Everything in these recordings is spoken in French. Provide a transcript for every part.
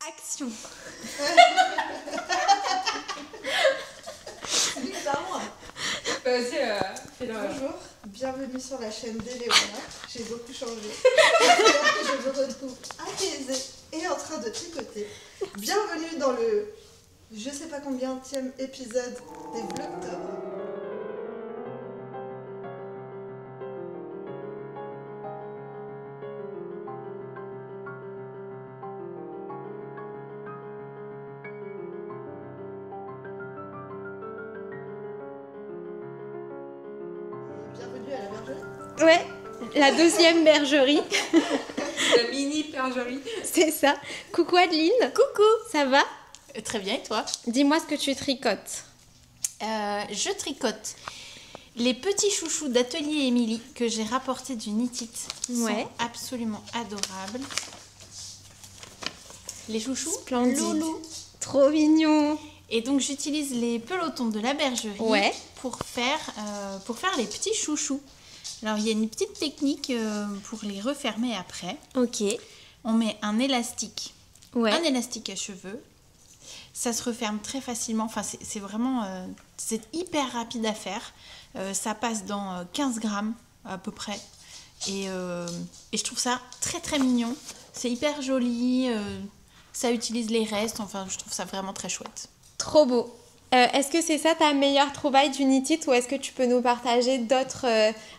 Action. C'est bizarre. Vas-y, fais-le. Bonjour, bienvenue sur la chaîne d'Éléonore. J'ai beaucoup changé. J'espère que je me retrouve apaisée et en train de tricoter. Bienvenue dans le je sais pas combienième épisode des Vlogtober. Bienvenue à la bergerie. Ouais, la deuxième bergerie, La mini bergerie. c'est ça. Coucou Adeline. Coucou. Ça va? Très bien, et toi? Dis-moi ce que tu tricotes. Je tricote les petits chouchous d'Atelier Émilie que j'ai rapportés du Knit-It. Ouais. Sont absolument adorables. Les chouchous Splendide. loulou. Trop mignon. Et donc j'utilise les pelotons de la bergerie Ouais. pour faire les petits chouchous. Alors il y a une petite technique pour les refermer après. Ok. On met un élastique Ouais. à cheveux. Ça se referme très facilement. Enfin, c'est vraiment... c'est hyper rapide à faire. Ça passe dans 15 grammes à peu près. Et je trouve ça très très mignon. C'est hyper joli. Ça utilise les restes. Enfin, je trouve ça vraiment très chouette. Trop beau. Est-ce que c'est ça ta meilleure trouvaille du Knit-It ou est-ce que tu peux nous partager d'autres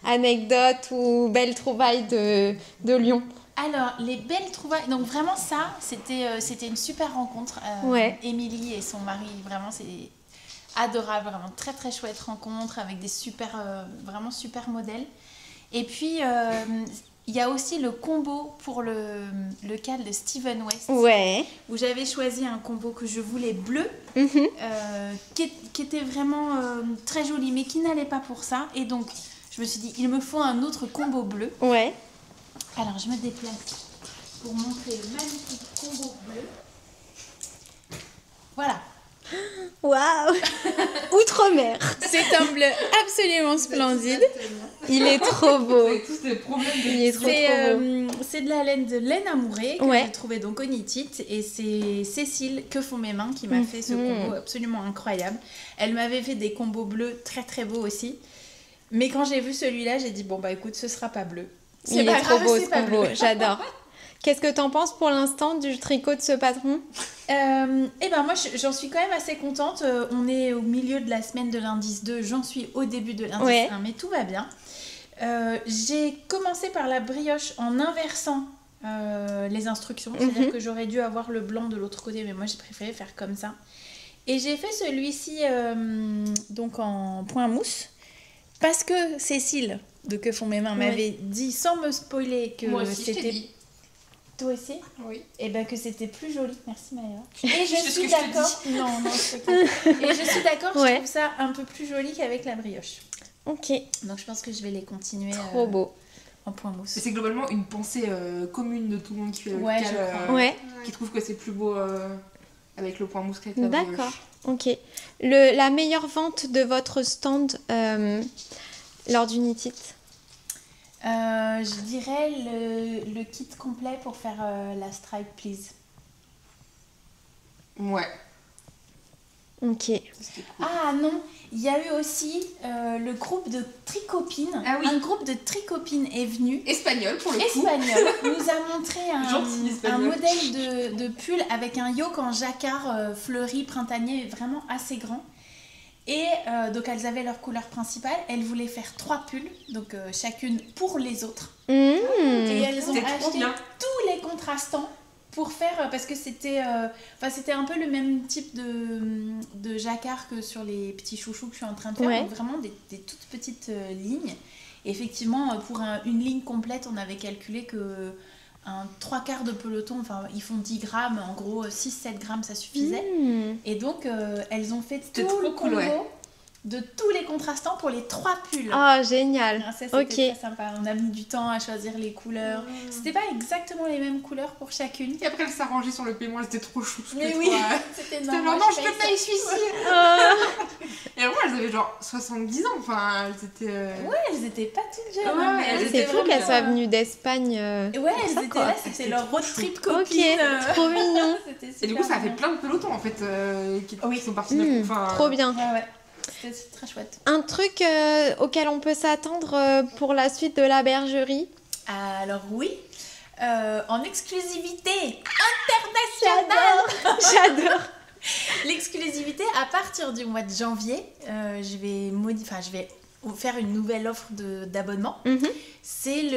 anecdotes ou belles trouvailles de Lyon? Alors, les belles trouvailles... Donc vraiment ça, c'était une super rencontre. Ouais. Émilie et son mari, vraiment, c'est adorable. Vraiment très très chouette rencontre avec des vraiment super modèles. Et puis, il y a aussi le combo pour le cal de Steven West. Ouais. Où j'avais choisi un combo que je voulais bleu, Mhm. qui était vraiment très joli, mais qui n'allait pas pour ça. Et donc, je me suis dit, il me faut un autre combo bleu. Ouais. Alors, je me déplace pour montrer le magnifique combo bleu. Voilà. Waouh. Outre-mer. C'est un bleu absolument splendide. Il est trop Vous beau. avez tous des problèmes de... Il est trop beau. C'est de la laine de laine amourée que Ouais. j'ai trouvé donc au Knit-It. Et c'est Cécile, que font mes mains, qui m'a fait ce combo absolument incroyable. Elle m'avait fait des combos bleus très très beaux aussi. Mais quand j'ai vu celui-là, j'ai dit bon bah écoute, ce sera pas bleu. Il pas est trop grave, beau c'est ce pas combo. bleu. J'adore. Qu'est-ce que t'en penses pour l'instant du tricot de ce patron? Eh ben moi j'en suis quand même assez contente. On est au milieu de la semaine de l'indice 2, j'en suis au début de l'indice Ouais. 1, mais tout va bien. J'ai commencé par la brioche en inversant les instructions, c'est-à-dire que j'aurais dû avoir le blanc de l'autre côté, mais moi j'ai préféré faire comme ça. Et j'ai fait celui-ci donc en point mousse, parce que Cécile de Que font mes mains m'avait dit sans me spoiler que Moi aussi, je t'ai c'était... dit. Toi aussi? Oui. Et ben que c'était plus joli, merci Maya. Et C'est je ce suis que je te d'accord. Non, c'est ok. Et je suis d'accord, je Ouais. trouve ça un peu plus joli qu'avec la brioche. Ok. Donc je pense que je vais les continuer Trop beau. en point mousse. C'est globalement une pensée commune de tout le monde qui fait le Ouais, cal, je crois. Ouais. qui trouve que c'est plus beau avec le point mousse qu'avec la brioche. D'accord. Ok. La meilleure vente de votre stand lors du Knit-It? Je dirais le kit complet pour faire la stripe please. Ouais, Ok. c'était cool. Ah non, il y a eu aussi le groupe de tricopines. Ah oui. Un groupe de tricopines est venu. Espagnol pour le coup. Espagnol nous a montré Gentil, un espagnol. modèle de pull avec un yoke en jacquard fleuri printanier vraiment assez grand. Et donc elles avaient leur couleur principale, elles voulaient faire 3 pulls, donc chacune pour les autres. Mmh. Et elles ont C'était trop acheté bien. tous les contrastants pour faire, parce que c'était un peu le même type de jacquard que sur les petits chouchous que je suis en train de faire, Ouais. donc vraiment des toutes petites lignes. Et effectivement, pour une ligne complète, on avait calculé que un 3/4 de peloton, enfin ils font 10 grammes, en gros 6-7 grammes ça suffisait. Mmh. Et donc elles ont fait C'était tout trop le cool, combo ouais. de tous les contrastants pour les 3 pulls. Oh, génial. Ça, c'était très sympa. On a mis du temps à choisir les couleurs. C'était pas exactement les mêmes couleurs pour chacune. Et après, elle s'arrangeait sur le paiement, elle était trop chou. Mais oui, c'était genre, normal. non, je te paye celui-ci. Et vraiment, elles avaient genre 70 ans. Enfin, elles étaient. Ouais, elles étaient pas toutes jeunes. Ouais, elles C'est fou qu'elles soient venues d'Espagne. Ouais, elles étaient là, c'était leur road trip copine. Ok, trop mignon. Et du coup, ça a fait plein de pelotons en fait qui sont partis d'un coup. Enfin, Trop bien. Ouais. C'était très chouette. Un truc auquel on peut s'attendre pour la suite de la bergerie? Alors oui, en exclusivité internationale. J'adore. L'exclusivité, à partir du mois de janvier, je vais faire une nouvelle offre d'abonnement. C'est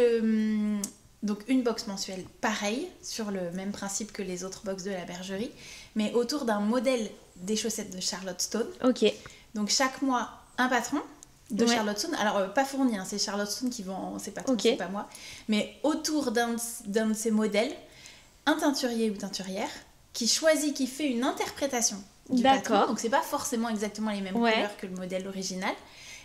donc une box mensuelle pareille, sur le même principe que les autres box de la bergerie, mais autour d'un modèle des chaussettes de Charlotte Stone. Ok. Donc chaque mois, un patron de Charlotte Stone. Alors pas fourni, hein, c'est Charlotte Stone qui vend ses patrons, c'est pas moi. Mais autour d'un de ces modèles, un teinturier ou teinturière qui choisit, qui fait une interprétation du patron. Donc c'est pas forcément exactement les mêmes couleurs que le modèle original.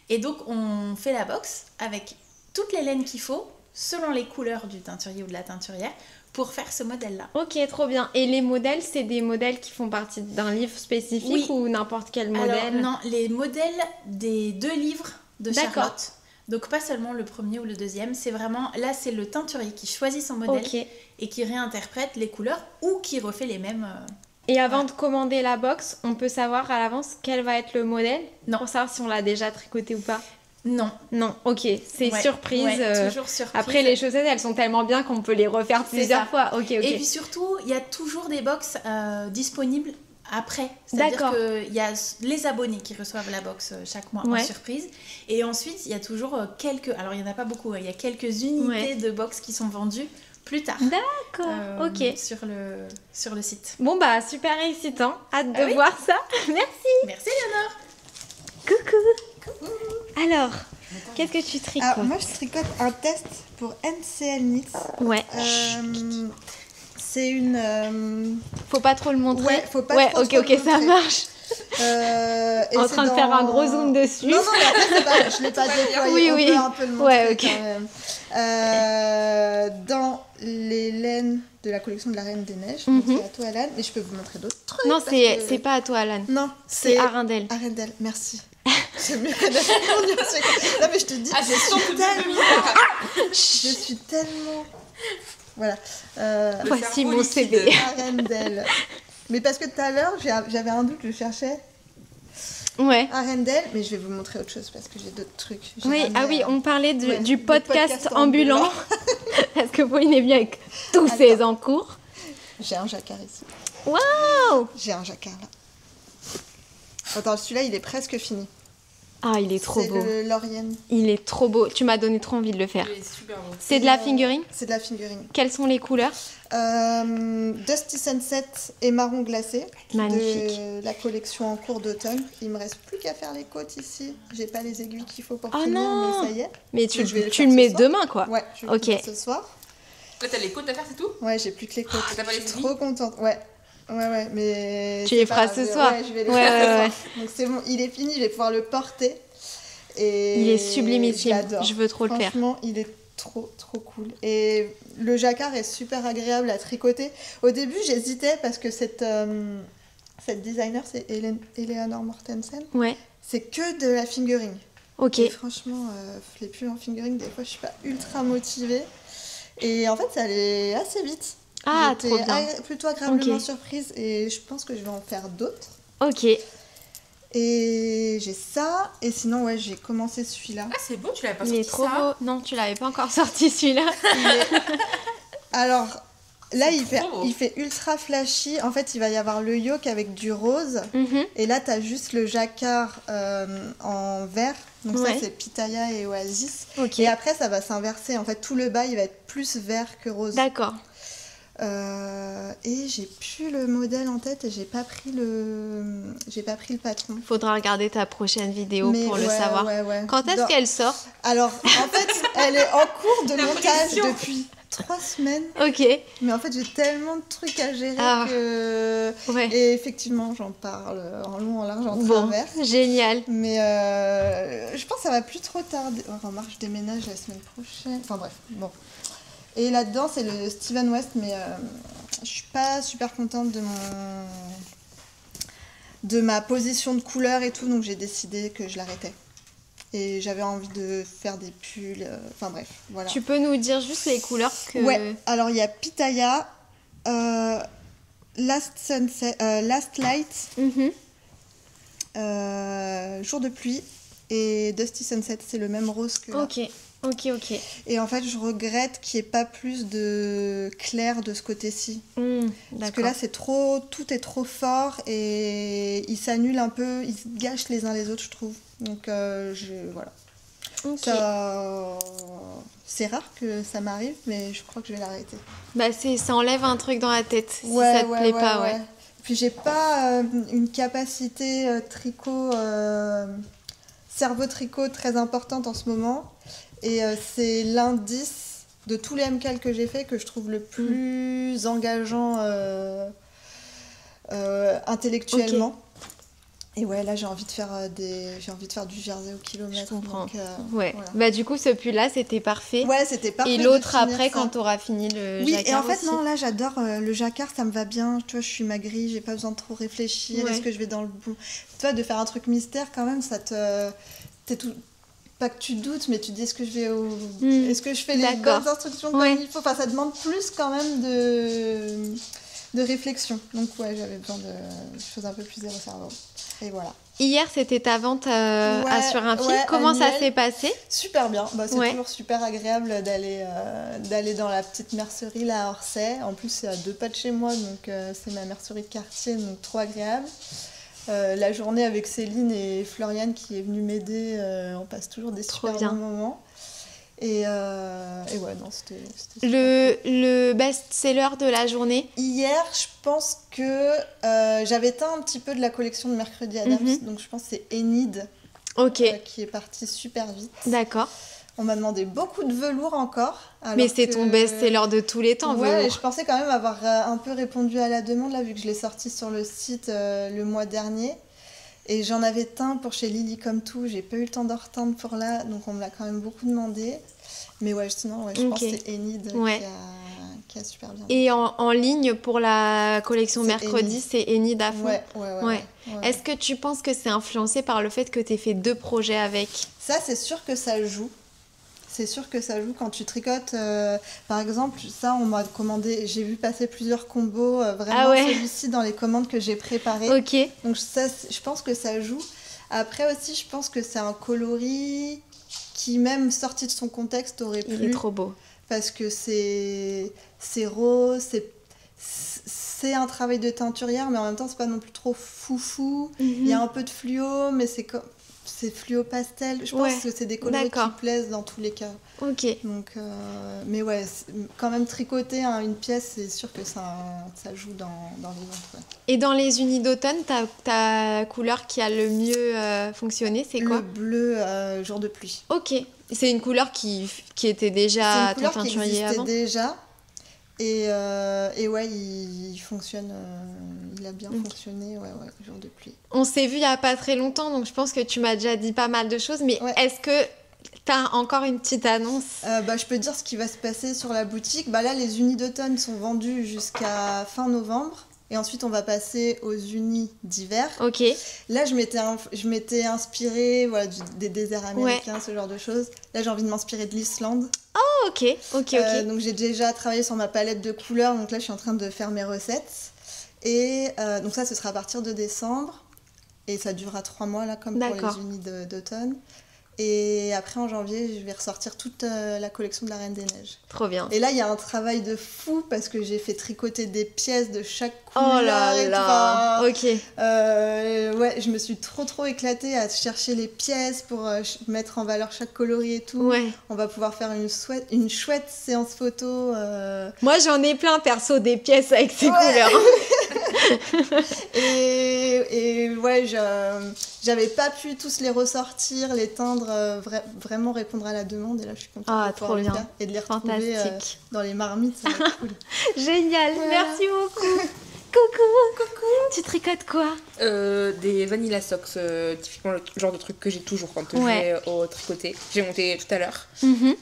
Et donc on fait la box avec toutes les laines qu'il faut, selon les couleurs du teinturier ou de la teinturière, pour faire ce modèle-là. Ok, trop bien. Et les modèles, c'est des modèles qui font partie d'un livre spécifique ou n'importe quel modèle? Alors non, les modèles des 2 livres de Charlotte. Donc pas seulement le premier ou le deuxième, c'est vraiment, là c'est le teinturier qui choisit son modèle et qui réinterprète les couleurs ou qui refait les mêmes. Et avant de commander la box, on peut savoir à l'avance quel va être le modèle? Non. Pour savoir si on l'a déjà tricoté ou pas? Non. Non, ok, c'est surprise. Toujours surprise. Après, les chaussettes, elles sont tellement bien qu'on peut les refaire plusieurs fois. Ok. Et puis surtout, il y a toujours des box disponibles après. C'est-à-dire qu'il y a les abonnés qui reçoivent la box chaque mois en surprise. Et ensuite, il y a toujours quelques... Alors, il n'y en a pas beaucoup. Il y a quelques unités de box qui sont vendues plus tard. D'accord, ok. Sur le site. Bon, bah, super excitant. Hâte de voir ça. Merci. Merci, Léonore. Coucou. Alors, qu'est-ce que tu tricotes? Alors, moi, je tricote un test pour NCL Knits. Ouais. C'est une... Faut pas trop le montrer. Ouais, faut pas trop ok, ça marche. En train de faire un gros zoom dessus. Non, mais après, c'est pas... je l'ai pas déployé. On peut un peu le montrer quand même. Dans les laines de la collection de la Reine des Neiges, donc c'est à toi, Alan, mais je peux vous montrer d'autres trucs. Non, c'est pas à toi, Alan. Non, c'est Arundel. Arundel, merci. C'est mieux que non, mais je te dis, je suis tellement... Voilà. Voici mon CV. Arundel. Mais parce que tout à l'heure, j'avais un doute, je cherchais Arundel, mais je vais vous montrer autre chose parce que j'ai d'autres trucs. On parlait du podcast ambulant. Parce que Pauline est venue avec tous ses encours. J'ai un jacquard ici. Waouh! J'ai un jacquard là. Attends, celui-là, il est presque fini. Ah, il est trop beau. C'est le Laurienne. Il est trop beau. Tu m'as donné trop envie de le faire. Il est super beau. C'est de la fingering? C'est de la fingering. Quelles sont les couleurs? Dusty Sunset et marron glacé. Magnifique. De la collection en cours d'automne. Il me reste plus qu'à faire les côtes ici. J'ai pas les aiguilles qu'il faut pour finir, non. mais ça y est. Mais tu le mets demain, quoi. Ouais, je vais le faire ce soir. Là, t'as les côtes à faire, c'est tout? Ouais, j'ai plus que les côtes. T'as pas les Je suis trop contente. Ouais, mais... Tu les feras ce soir? Ouais, je vais les faire ce soir. Donc c'est bon, il est fini, je vais pouvoir le porter. Et il est sublimissime, je veux trop le faire. Franchement, il est trop cool. Et le jacquard est super agréable à tricoter. Au début, j'hésitais parce que cette designer, c'est Eleanor Mortensen. Ouais. C'est que de la fingering. Ok. Et franchement, les pulls en fingering, des fois, je suis pas ultra motivée. Et en fait, ça allait assez vite. Ah, trop bien. Plutôt agréablement surprise et je pense que je vais en faire d'autres. Ok. Et j'ai ça. Et sinon, j'ai commencé celui-là. Ah, c'est beau, tu l'avais pas sorti. Il est trop beau. Non, tu l'avais pas encore sorti celui-là. Alors, là, il fait ultra flashy. En fait, il va y avoir le yoke avec du rose. Et là, t'as juste le jacquard en vert. Donc ça, c'est Pitaya et Oasis. Okay. Et après, ça va s'inverser. En fait, tout le bas, il va être plus vert que rose. D'accord. Et j'ai plus le modèle en tête et j'ai pas pris le patron. Faudra regarder ta prochaine vidéo pour le savoir. Ouais. Quand est-ce qu'elle sort? Alors, en fait, elle est en cours de montage depuis 3 semaines. Ok. Mais en fait, j'ai tellement de trucs à gérer que... Ouais. Et effectivement, j'en parle en long, en large, en Bon, travers. génial. Mais je pense que ça va plus trop tarder. Oh, remarque, je déménage la semaine prochaine. Enfin bref, bon. Et là-dedans, c'est le Steven West, mais je suis pas super contente de ma position de couleur et tout, donc j'ai décidé que je l'arrêtais. Et j'avais envie de faire des pulls, enfin bref, voilà. Tu peux nous dire juste les couleurs que... Ouais, alors il y a Pitaya, Last Light, Jour de pluie et Dusty Sunset, c'est le même rose que là. Ok. Et en fait, je regrette qu'il n'y ait pas plus de clair de ce côté-ci. Parce que là, tout est trop fort et ils s'annulent un peu, ils se gâchent les uns les autres, je trouve. Donc, voilà. Ok. C'est rare que ça m'arrive, mais je crois que je vais l'arrêter. Bah, ça enlève un truc dans la tête, si ça te plaît pas, ouais. Puis, j'ai pas une capacité tricot, cerveau-tricot très importante en ce moment. Et c'est l'indice de tous les MCAL que j'ai fait que je trouve le plus engageant intellectuellement. Okay. Et ouais, là j'ai envie de faire du jersey au kilomètre. Je comprends. Donc, ouais. Voilà. Bah du coup celui-là c'était parfait. Ouais, c'était parfait. Et l'autre après quand t'auras fini le jacquard. Oui, et en fait aussi. non, là j'adore le jacquard, ça me va bien. Tu vois, je suis maigrie, j'ai pas besoin de trop réfléchir. Ouais. Est-ce que je vais dans le bon... Tu vois, de faire un truc mystère quand même, ça te... T'es tout... Pas que tu doutes, mais tu dis est-ce que je vais est-ce que je fais les bonnes instructions comme il faut. Enfin, ça demande plus quand même de réflexion. Donc ouais, j'avais besoin de choses un peu plus zéro cerveau. Et voilà. Hier, c'était ta vente sur un fil. Comment annuel. Ça s'est passé? Super bien. Bah, c'est toujours super agréable d'aller dans la petite mercerie là à Orsay. En plus, c'est à 2 pas de chez moi, donc c'est ma mercerie de quartier, donc trop agréable. La journée avec Céline et Floriane qui est venue m'aider, on passe toujours des super bons moments. Et ouais, non, c'était le best-seller de la journée? Hier, je pense que j'avais teint un petit peu de la collection de Mercredi Adams, donc je pense que c'est Enid qui est partie super vite. D'accord. On m'a demandé beaucoup de velours encore. Mais c'est ton best-seller de tous les temps, ouais, velours. Et je pensais quand même avoir un peu répondu à la demande, là, vu que je l'ai sorti sur le site le mois dernier. Et j'en avais teint pour chez Lily comme tout. J'ai pas eu le temps d'en reteindre pour là, donc on me l'a quand même beaucoup demandé. Mais ouais, sinon, je pense que c'est Enid qui a super bien. Et en ligne, pour la collection Mercredi, c'est Enid à fond. Ouais. Est-ce que tu penses que c'est influencé par le fait que tu aies fait 2 projets avec? Ça, c'est sûr que ça joue. C'est sûr que ça joue quand tu tricotes. Par exemple, ça, on m'a commandé. J'ai vu passer plusieurs combos. Vraiment, celui-ci dans les commandes que j'ai préparées. Ok. Donc, ça, je pense que ça joue. Après aussi, je pense que c'est un coloris qui, même sorti de son contexte, aurait plu. Il est trop beau. Parce que c'est rose, c'est un travail de teinturière, mais en même temps, c'est pas non plus trop foufou. Il y a un peu de fluo, mais c'est fluo pastel. Je pense que c'est des coloris qui plaisent dans tous les cas. Ok. Donc, mais ouais, quand même tricoter une pièce, c'est sûr que ça joue dans les ventes. Ouais. Et dans les unis d'automne, ta couleur qui a le mieux fonctionné, c'est quoi? Le bleu jour de pluie. Ok. C'est une couleur qui était déjà à ton teinturier avant? Déjà. Et ouais, il fonctionne, il a bien fonctionné, ouais, jour de pluie. On s'est vu il n'y a pas très longtemps, donc je pense que tu m'as déjà dit pas mal de choses, mais est-ce que tu as encore une petite annonce? Je peux dire ce qui va se passer sur la boutique. Là, les unis d'automne sont vendus jusqu'à fin novembre. Et ensuite, on va passer aux unis d'hiver. Ok. Là, je m'étais inspirée des déserts américains, ce genre de choses. Là, j'ai envie de m'inspirer de l'Islande. Oh, ok. Donc, j'ai déjà travaillé sur ma palette de couleurs. Donc là, je suis en train de faire mes recettes. Et donc ça, ce sera à partir de décembre. Et ça durera 3 mois, là, comme pour les unis d'automne. Et après, en janvier, je vais ressortir toute la collection de la Reine des Neiges. Trop bien. Et là, il y a un travail de fou parce que j'ai fait tricoter des pièces de chaque couleur. Oh là là. Ok. Ouais, je me suis trop éclatée à chercher les pièces pour mettre en valeur chaque coloris et tout. Ouais. On va pouvoir faire une chouette séance photo. Moi, j'en ai plein, perso, des pièces avec ces couleurs. Et ouais, j'avais pas pu tous les ressortir, les teindre, vraiment répondre à la demande. Et là, je suis contente de pouvoir trop le bien. faire et de les retrouver Fantastique. dans les marmites. Ça va être cool. Génial, Voilà. merci beaucoup. Coucou. Tu tricotes quoi? Des Vanilla Socks, typiquement le genre de truc que j'ai toujours quand je vais au tricoté. J'ai monté tout à l'heure.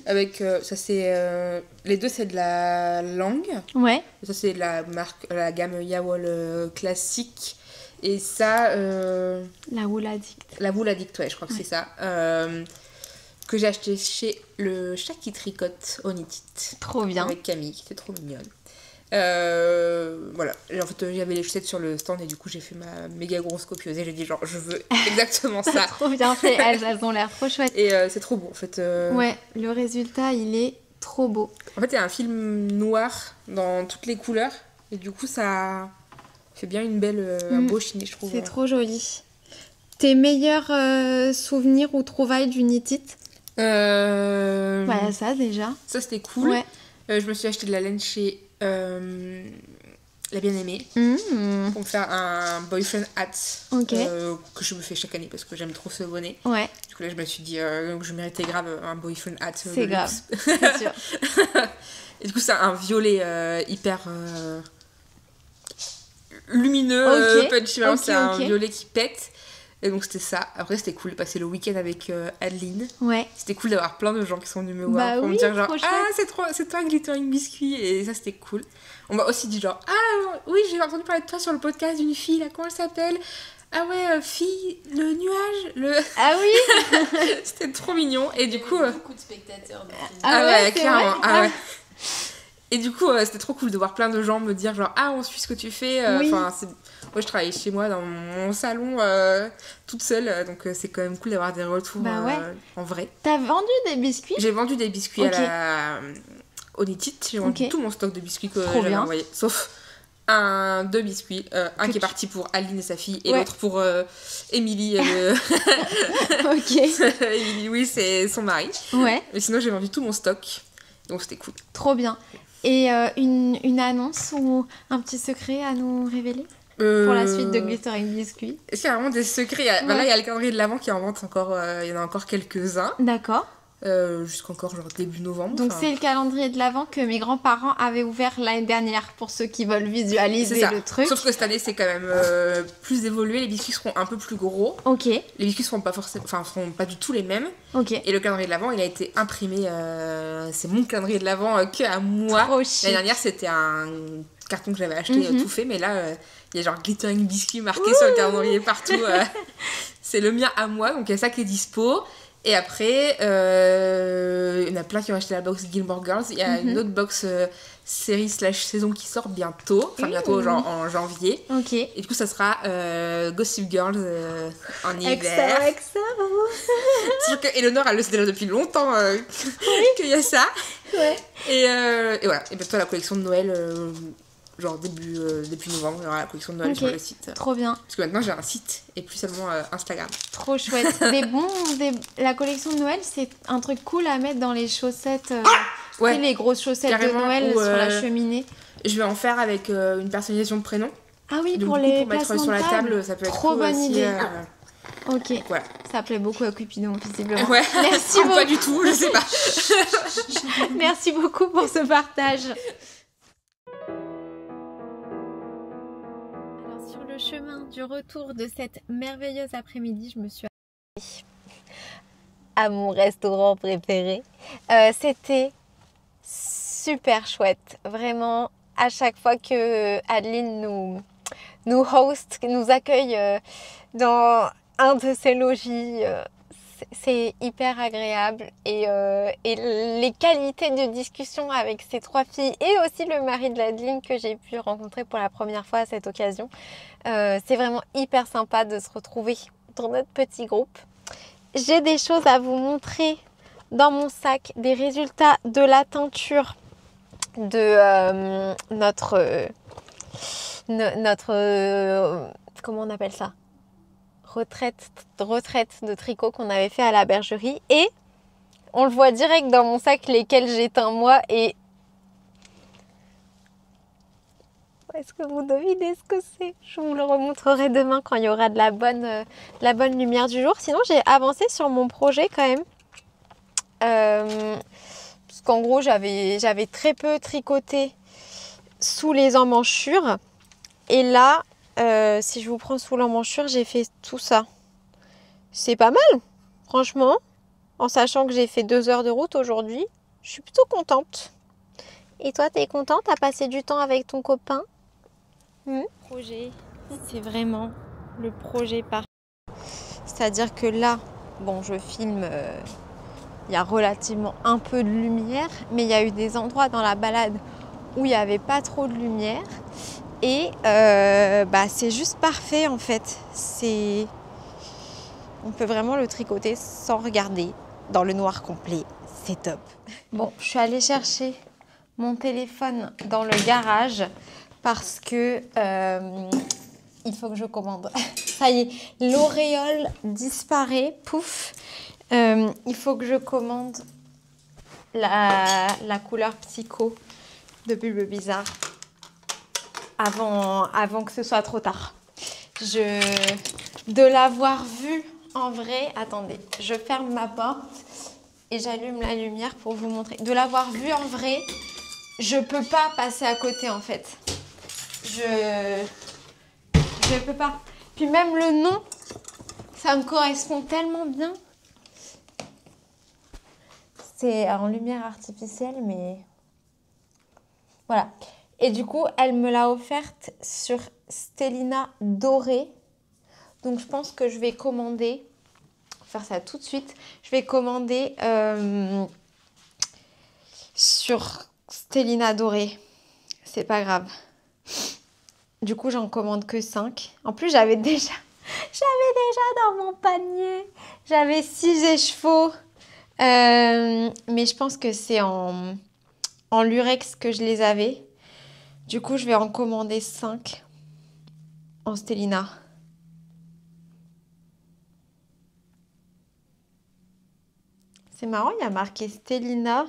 Avec, ça c'est... les deux c'est de la langue. Ouais. Ça c'est de la gamme Yawol classique. Et ça... La Wool Addict. La Wool Addict, ouais, je crois que c'est ça. Que j'ai acheté chez le chat qui tricote au Knit It. Trop bien. Avec Camille, qui était trop mignonne. Voilà, et en fait j'avais les chaussettes sur le stand et du coup j'ai fait ma méga grosse copieuse et j'ai dit genre je veux exactement ça. Trop bien fait, elles ont l'air trop chouettes. Et c'est trop beau en fait. Ouais, le résultat il est trop beau. En fait il y a un film noir dans toutes les couleurs et du coup ça fait bien une belle, un beau chiné je trouve. C'est trop joli. Tes meilleurs souvenirs ou trouvailles du Knit It? Voilà ça déjà. Ça c'était cool. Ouais. Je me suis acheté de la laine chez La Bien-Aimée pour me faire un boyfriend hat que je me fais chaque année parce que j'aime trop ce bonnet. Ouais. Du coup là je me suis dit que je méritais grave un boyfriend hat. C'est grave, c'est sûr. Et du coup c'est un violet hyper lumineux, punchy, vraiment, c'est un violet qui pète. Et donc c'était ça. Après c'était cool de passer le week-end avec Adeline. Ouais. C'était cool d'avoir plein de gens qui sont venus me voir pour me dire genre c'est toi Glittering Biscuit et ça c'était cool. On m'a aussi dit genre oui j'ai entendu parler de toi sur le podcast d'une fille là, comment elle s'appelle? Ah ouais, fille, le nuage, Ah oui. C'était trop mignon et du coup beaucoup de spectateurs. Ah ouais, clairement. Ouais. Et du coup c'était trop cool de voir plein de gens me dire genre on suit ce que tu fais. Enfin moi je travaille chez moi dans mon salon toute seule donc c'est quand même cool d'avoir des retours en vrai. T'as vendu des biscuits? J'ai vendu des biscuits au Knit It. J'ai vendu tout mon stock de biscuits que j'avais envoyé sauf deux biscuits, un qui est parti pour Aline et sa fille et l'autre pour Émilie. Émilie, oui, c'est son mari. Ouais. Mais sinon j'ai vendu tout mon stock donc c'était cool. Trop bien. Et une annonce ou un petit secret à nous révéler pour la suite de Glittering Biscuit? Est-ce qu'il y a vraiment des secrets? Là, il y a le calendrier de l'Avent qui est en vente encore. Il y en a encore quelques-uns. D'accord. Jusqu'encore genre début novembre. Donc c'est le calendrier de l'Avent que mes grands-parents avaient ouvert l'année dernière pour ceux qui veulent visualiser le truc. Sauf que cette année c'est quand même plus évolué. Les biscuits seront un peu plus gros. Ok. Les biscuits seront seront pas du tout les mêmes. Ok. Et le calendrier de l'Avent il a été imprimé. C'est mon calendrier de l'Avent que à moi. L'année dernière c'était un carton que j'avais acheté tout fait, mais là il y a genre Glittering Biscuit marqué sur le calendrier partout. C'est le mien à moi, donc il y a ça qui est dispo. Et après, il y en a plein qui ont acheté la box Gilmore Girls. Il y a une autre box série/saison qui sort bientôt. Enfin, bientôt, genre en janvier. Ok. Et du coup, ça sera Gossip Girls en hiver. C'est sûr que Eleanor, elle le sait déjà depuis longtemps qu'il y a ça. Ouais. Et voilà. Et bientôt, la collection de Noël... genre début novembre, il y aura la collection de Noël sur le site. Trop bien. Parce que maintenant j'ai un site et plus seulement Instagram. Trop chouette. La collection de Noël, c'est un truc cool à mettre dans les chaussettes. Les grosses chaussettes de Noël sur la cheminée. Je vais en faire avec une personnalisation de prénom. Ah oui, donc, pour du coup, les pour mettre sur la table, ça peut être trop bonne aussi, idée. Ok. Voilà. Ça plaît beaucoup à Cupidon, visiblement. Ouais. Merci beaucoup. Pas du tout, je sais pas. Merci beaucoup pour ce partage. Sur le chemin du retour de cette merveilleuse après-midi, je me suis arrêtée à mon restaurant préféré. C'était super chouette. Vraiment, à chaque fois que Adeline nous host, nous accueille dans un de ses logis, c'est hyper agréable. Et les qualités de discussion avec ces trois filles et aussi le mari de Adeline que j'ai pu rencontrer pour la première fois à cette occasion, c'est vraiment hyper sympa de se retrouver dans notre petit groupe. J'ai des choses à vous montrer dans mon sac, des résultats de la teinture de notre comment on appelle ça, retraite de tricot qu'on avait fait à la bergerie. Et on le voit direct dans mon sac lesquels j'ai teints moi. Et Est-ce que vous devinez ce que c'est? Je vous le remontrerai demain quand il y aura de la bonne lumière du jour. Sinon, j'ai avancé sur mon projet quand même. Parce qu'en gros, j'avais très peu tricoté sous les emmanchures. Et là, si je vous prends sous l'emmanchure, j'ai fait tout ça. C'est pas mal, franchement. En sachant que j'ai fait 2 heures de route aujourd'hui, je suis plutôt contente. Et toi, t'es contente? T'as passé du temps avec ton copain? Projet, c'est vraiment le projet parfait. C'est-à-dire que là, bon, je filme, il y a relativement un peu de lumière, mais il y a eu des endroits dans la balade où il n'y avait pas trop de lumière. Et c'est juste parfait en fait. On peut vraiment le tricoter sans regarder dans le noir complet. C'est top. Bon, je suis allée chercher mon téléphone dans le garage parce que il faut que je commande. Ça y est, l'auréole disparaît. Pouf. Il faut que je commande la couleur Psycho de Bulbe Bizarre avant que ce soit trop tard. De l'avoir vu en vrai, attendez, je ferme ma porte et j'allume la lumière pour vous montrer. De l'avoir vu en vrai, je peux pas passer à côté en fait. Je peux pas. Puis même le nom, ça me correspond tellement bien. C'est en lumière artificielle, mais voilà. Et du coup, elle me l'a offerte sur Stellina doré. Donc, je pense que je vais commander, faire ça tout de suite. Je vais commander sur Stellina doré. C'est pas grave. Du coup, j'en commande que 5. En plus, j'avais déjà dans mon panier. J'avais 6 échevaux. Mais je pense que c'est en lurex que je les avais. Du coup, je vais en commander 5 en Stellina. C'est marrant, il y a marqué Stellina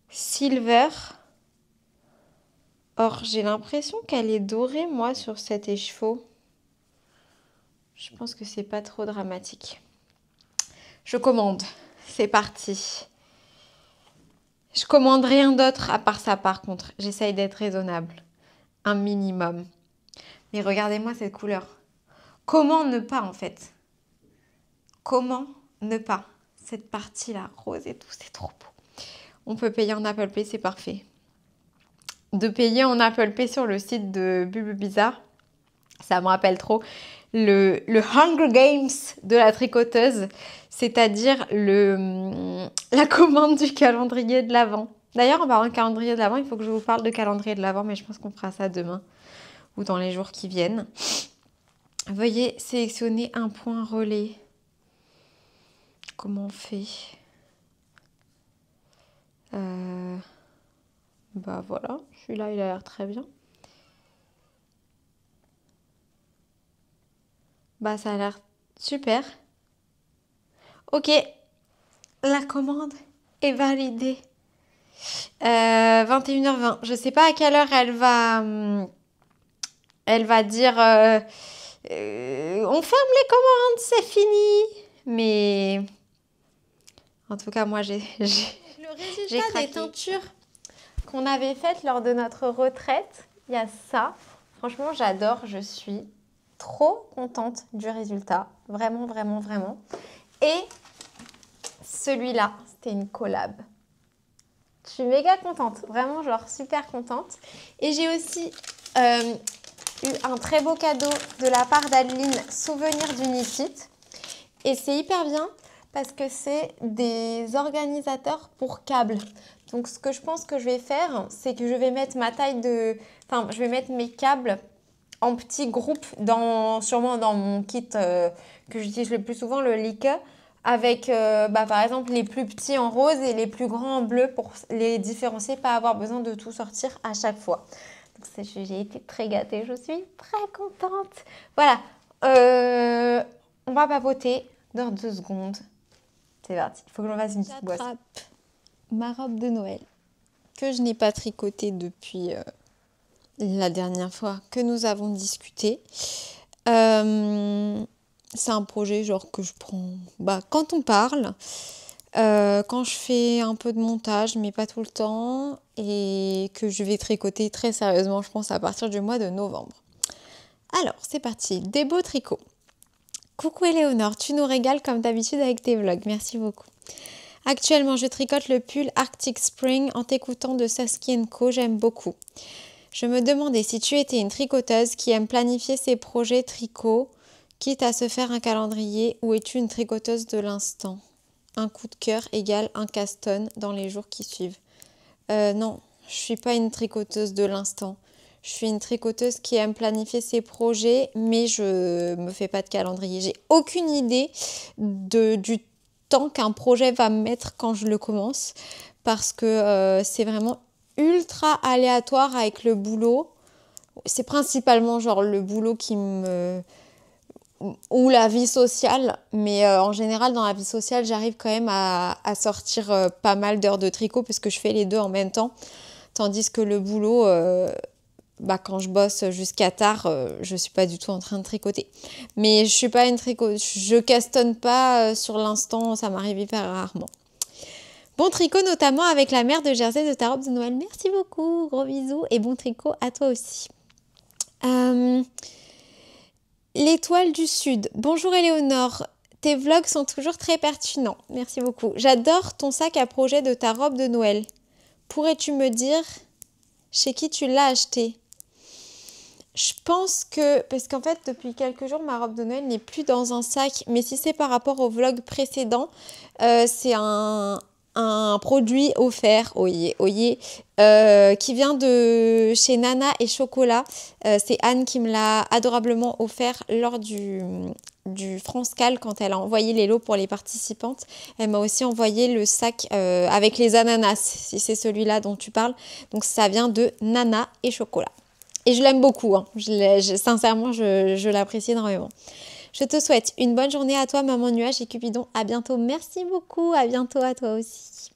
Silver. Or, j'ai l'impression qu'elle est dorée, moi, sur cet écheveau. Je pense que c'est pas trop dramatique. Je commande. C'est parti. Je commande rien d'autre à part ça, par contre. J'essaye d'être raisonnable. Un minimum. Mais regardez-moi cette couleur. Comment ne pas, en fait? Comment ne pas? Cette partie-là, rose et tout, c'est trop beau. On peut payer en Apple Pay, c'est parfait. De payer en Apple Pay sur le site de Bulbe Bizarre, ça me rappelle trop le Hunger Games de la tricoteuse, c'est-à-dire la commande du calendrier de l'Avent. D'ailleurs, en parlant de calendrier de l'Avent, il faut que je vous parle de calendrier de l'Avent, mais je pense qu'on fera ça demain ou dans les jours qui viennent. Veuillez sélectionner un point relais. Comment on fait? Bah voilà, celui-là, il a l'air très bien. Bah ça a l'air super. Ok, la commande est validée. 21h20. Je sais pas à quelle heure elle va dire on ferme les commandes, c'est fini. Mais en tout cas, moi j'ai le résultat des teintures qu'on avait faites lors de notre retraite. Il y a ça. Franchement, j'adore. Je suis trop contente du résultat. Vraiment, vraiment, vraiment. Et celui-là, c'était une collab. Je suis méga contente. Vraiment, genre super contente. Et j'ai aussi eu un très beau cadeau de la part d'Adeline, souvenir du Knit. Et c'est hyper bien parce que c'est des organisateurs pour câbles. Donc, ce que je pense que je vais faire, c'est que je vais mettre je vais mettre mes câbles en petits groupes, sûrement dans mon kit que j'utilise le plus souvent, le Like, avec par exemple les plus petits en rose et les plus grands en bleu pour les différencier, pas avoir besoin de tout sortir à chaque fois. Donc, j'ai été très gâtée, je suis très contente. Voilà, on va papoter dans 2 secondes. C'est parti, il faut que j'en fasse une petite boîte. Ma robe de Noël. que je n'ai pas tricoté depuis la dernière fois que nous avons discuté. C'est un projet genre que je prends quand on parle, quand je fais un peu de montage mais pas tout le temps, et que je vais tricoter très sérieusement je pense à partir du mois de novembre. Alors c'est parti, des beaux tricots. Coucou Éléonore, tu nous régales comme d'habitude avec tes vlogs, merci beaucoup. Actuellement je tricote le pull Arctic Spring en t'écoutant de Saskia & Co, j'aime beaucoup. Je me demandais si tu étais une tricoteuse qui aime planifier ses projets tricot, quitte à se faire un calendrier, ou es-tu une tricoteuse de l'instant? Un coup de cœur égale un casse-tonne dans les jours qui suivent. Non, je suis pas une tricoteuse de l'instant. Je suis une tricoteuse qui aime planifier ses projets, mais je me fais pas de calendrier. J'ai aucune idée du temps qu'un projet va me mettre quand je le commence, parce que c'est vraiment ultra aléatoire avec le boulot. C'est principalement genre le boulot ou la vie sociale, mais en général dans la vie sociale j'arrive quand même à sortir pas mal d'heures de tricot parce que je fais les deux en même temps, tandis que le boulot quand je bosse jusqu'à tard je suis pas du tout en train de tricoter. Mais je suis pas une je castonne pas sur l'instant, ça m'arrive hyper rarement. Bon tricot notamment avec la mère de Jersey de ta robe de Noël. Merci beaucoup, gros bisous et bon tricot à toi aussi. L'étoile du Sud. Bonjour Éléonore, tes vlogs sont toujours très pertinents. Merci beaucoup. J'adore ton sac à projet de ta robe de Noël. Pourrais-tu me dire chez qui tu l'as acheté? Je pense que, parce qu'en fait depuis quelques jours ma robe de Noël n'est plus dans un sac, mais si c'est par rapport au vlog précédent, c'est un produit offert, qui vient de chez Nana et Chocolat. C'est Anne qui me l'a adorablement offert lors du France Cal quand elle a envoyé les lots pour les participantes. Elle m'a aussi envoyé le sac avec les ananas, si c'est celui-là dont tu parles. Donc ça vient de Nana et Chocolat. Et je l'aime beaucoup, hein. Sincèrement, je l'apprécie énormément. Je te souhaite une bonne journée à toi, Maman Nuage et Cupidon. À bientôt. Merci beaucoup. À bientôt à toi aussi.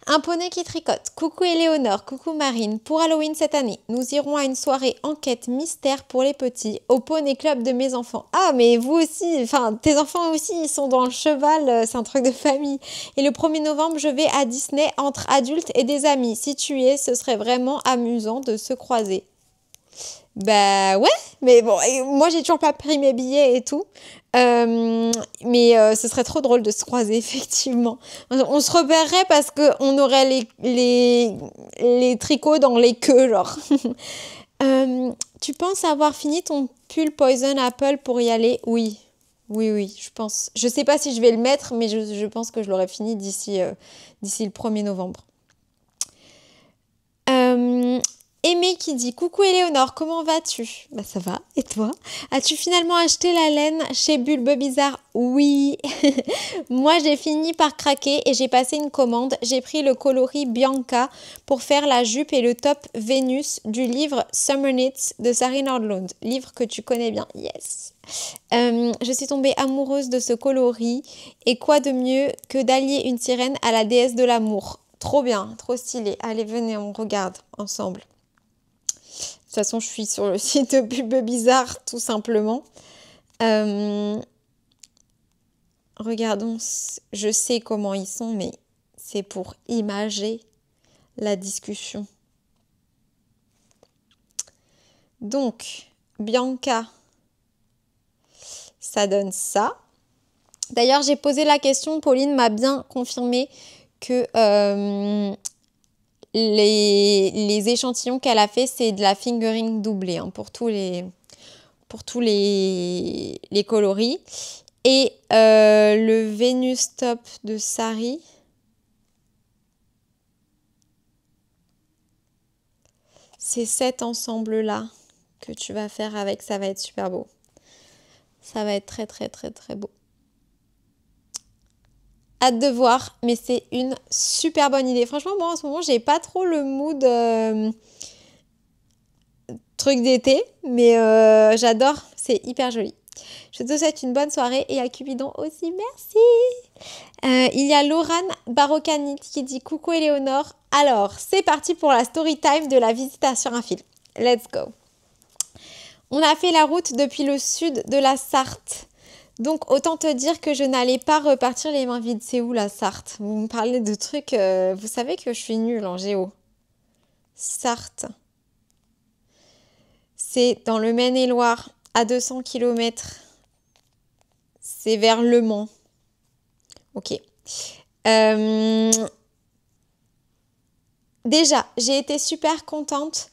Un poney qui tricote. Coucou Éléonore, coucou Marine. Pour Halloween cette année, nous irons à une soirée enquête mystère pour les petits au Poney Club de mes enfants. Ah, mais vous aussi, enfin, tes enfants aussi, ils sont dans le cheval, c'est un truc de famille. Et le 1er novembre, je vais à Disney entre adultes et des amis. Si tu y es, ce serait vraiment amusant de se croiser. Bah ouais, mais bon, moi j'ai toujours pas pris mes billets et tout, mais ce serait trop drôle de se croiser effectivement. On se repérerait parce qu'on aurait les tricots dans les queues genre. Tu penses avoir fini ton pull Poison Apple pour y aller? Oui, je pense. Je sais pas si je vais le mettre, mais je pense que je l'aurai fini d'ici le 1er novembre. Aimé qui dit « Coucou Éléonore, comment vas-tu ?» Bah ça va, et toi? As-tu finalement acheté la laine chez Bulbe Bizarre? Oui. Moi j'ai fini par craquer et j'ai passé une commande. J'ai pris le coloris Bianca pour faire la jupe et le top Vénus du livre Summer Knits de Sari Nordlund. Livre que tu connais bien, yes. Je suis tombée amoureuse de ce coloris et quoi de mieux que d'allier une sirène à la déesse de l'amour. Trop bien, trop stylé. Allez, venez, on regarde ensemble. De toute façon, je suis sur le site de Bulbe Bizarre, tout simplement. Regardons, je sais comment ils sont, mais c'est pour imager la discussion. Donc, Bianca, ça donne ça. D'ailleurs, j'ai posé la question, Pauline m'a bien confirmé que les échantillons qu'elle a fait, c'est de la fingering doublée hein, pour tous les coloris. Et le Vénus Top de Sari, c'est cet ensemble-là que tu vas faire avec. Ça va être super beau. Ça va être très, très, très, très beau. Hâte de voir, mais c'est une super bonne idée. Franchement, moi en ce moment, j'ai pas trop le mood truc d'été, mais j'adore, c'est hyper joli. Je te souhaite une bonne soirée et à Cupidon aussi, merci. Il y a Laurane Barocani qui dit « Coucou Éléonore, Alors, c'est parti pour la story time de la visite sur un fil. Let's go. On a fait la route depuis le sud de la Sarthe. Donc, autant te dire que je n'allais pas repartir les mains vides. C'est où la Sarthe? Vous me parlez de trucs... vous savez que je suis nulle en géo. Sarthe. C'est dans le Maine-et-Loire, à 200 km. C'est vers Le Mans. Ok. Déjà, j'ai été super contente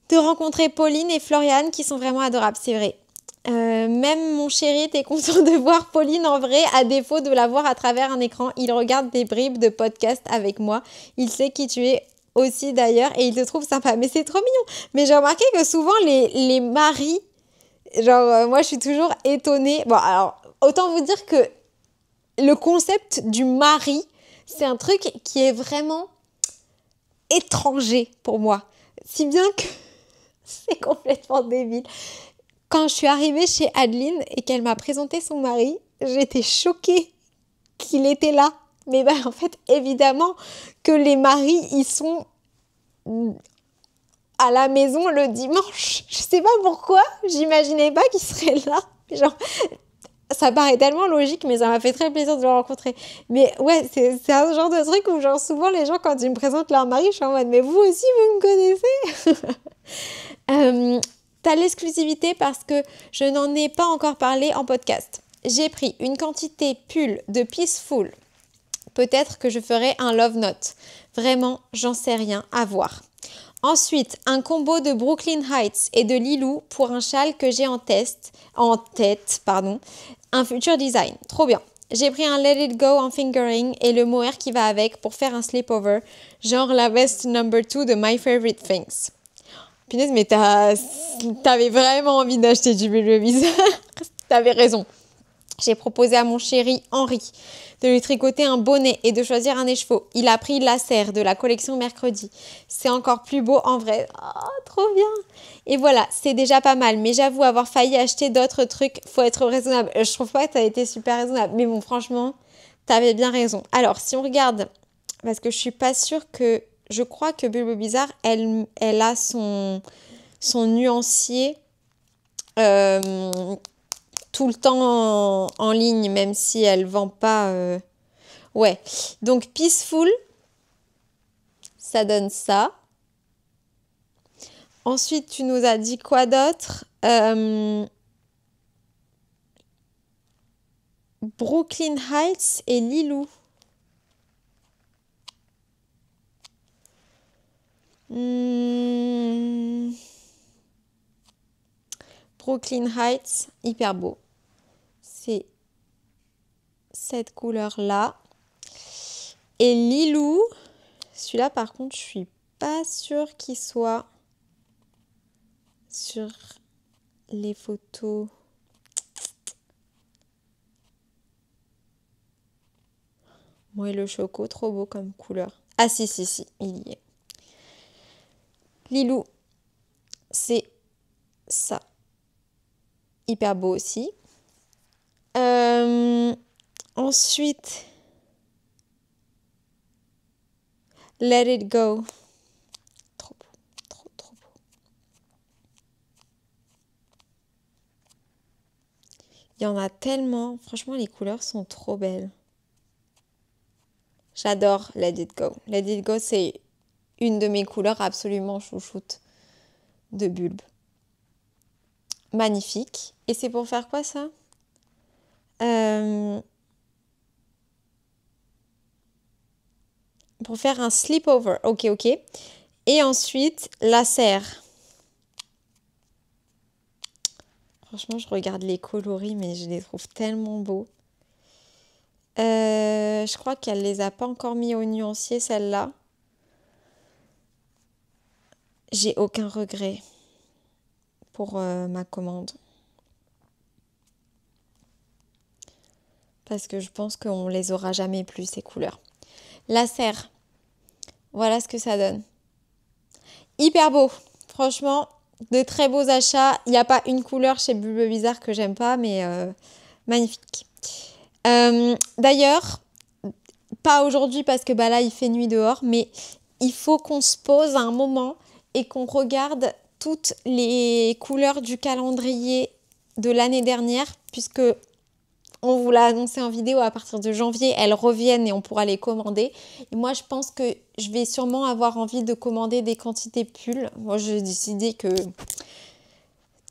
de rencontrer Pauline et Floriane qui sont vraiment adorables, c'est vrai. Même mon chéri était content de voir Pauline en vrai, à défaut de la voir à travers un écran. Il regarde des bribes de podcast avec moi. Il sait qui tu es aussi d'ailleurs et il te trouve sympa. Mais c'est trop mignon. Mais j'ai remarqué que souvent les maris, genre moi je suis toujours étonnée. Bon alors, autant vous dire que le concept du mari, c'est un truc qui est vraiment étranger pour moi. Si bien que c'est complètement débile. Quand je suis arrivée chez Adeline et qu'elle m'a présenté son mari, j'étais choquée qu'il était là. Mais ben, en fait, évidemment que les maris, ils sont à la maison le dimanche. Je sais pas pourquoi, j'imaginais pas qu'ils seraient là. Genre, ça paraît tellement logique, mais ça m'a fait très plaisir de le rencontrer. Mais ouais, c'est un genre de truc où genre souvent les gens, quand ils me présentent leur mari, je suis en mode, mais vous aussi, vous me connaissez. T'as l'exclusivité parce que je n'en ai pas encore parlé en podcast. J'ai pris une quantité pull de Peaceful. Peut-être que je ferai un love note. Vraiment, j'en sais rien, à voir. Ensuite, un combo de Brooklyn Heights et de Lilou pour un châle que j'ai en tête, un futur design. Trop bien. J'ai pris un Let It Go en fingering et le mohair qui va avec pour faire un sleepover, genre la veste number 2 de My Favorite Things. Punaise, mais t'avais vraiment envie d'acheter du Bulbe Bizarre. T'avais raison. J'ai proposé à mon chéri Henri de lui tricoter un bonnet et de choisir un écheveau. Il a pris Lacer de la collection Mercredi. C'est encore plus beau en vrai. Oh, trop bien. Et voilà, c'est déjà pas mal. Mais j'avoue avoir failli acheter d'autres trucs. Faut être raisonnable. Je trouve pas que t'as été super raisonnable. Mais bon, franchement, t'avais bien raison. Alors, si on regarde, parce que je suis pas sûre que... Je crois que Bulbe Bizarre, elle a son nuancier tout le temps en ligne, même si elle vend pas... Ouais, donc Peaceful, ça donne ça. Ensuite, tu nous as dit quoi d'autre? Brooklyn Heights et Lilou. Brooklyn Heights, hyper beau. C'est cette couleur-là. Et Lilou, celui-là par contre, je suis pas sûre qu'il soit sur les photos. Moi et le choco, trop beau comme couleur. Ah si, il y est. Lilou, c'est ça. Hyper beau aussi. Ensuite, Let It Go. Trop beau, trop beau. Il y en a tellement. Franchement, les couleurs sont trop belles. J'adore Let It Go. Let It Go, c'est une de mes couleurs absolument chouchoute de Bulbe. Magnifique. Et c'est pour faire quoi ça? Pour faire un sleepover. Ok. Et ensuite, Lacer. Franchement, je regarde les coloris, mais je les trouve tellement beaux. Je crois qu'elle les a pas encore mis au nuancier, celle-là. J'ai aucun regret pour ma commande. Parce que je pense qu'on les aura jamais plus, ces couleurs. Lacer. Voilà ce que ça donne. Hyper beau. Franchement, de très beaux achats. Il n'y a pas une couleur chez Bulbe Bizarre que j'aime pas, mais magnifique. D'ailleurs, pas aujourd'hui parce que là, il fait nuit dehors, mais il faut qu'on se pose un moment et qu'on regarde toutes les couleurs du calendrier de l'année dernière, puisque on vous l'a annoncé en vidéo, à partir de janvier, elles reviennent et on pourra les commander. Et moi, je pense que je vais sûrement avoir envie de commander des quantités pulls. Moi, j'ai décidé que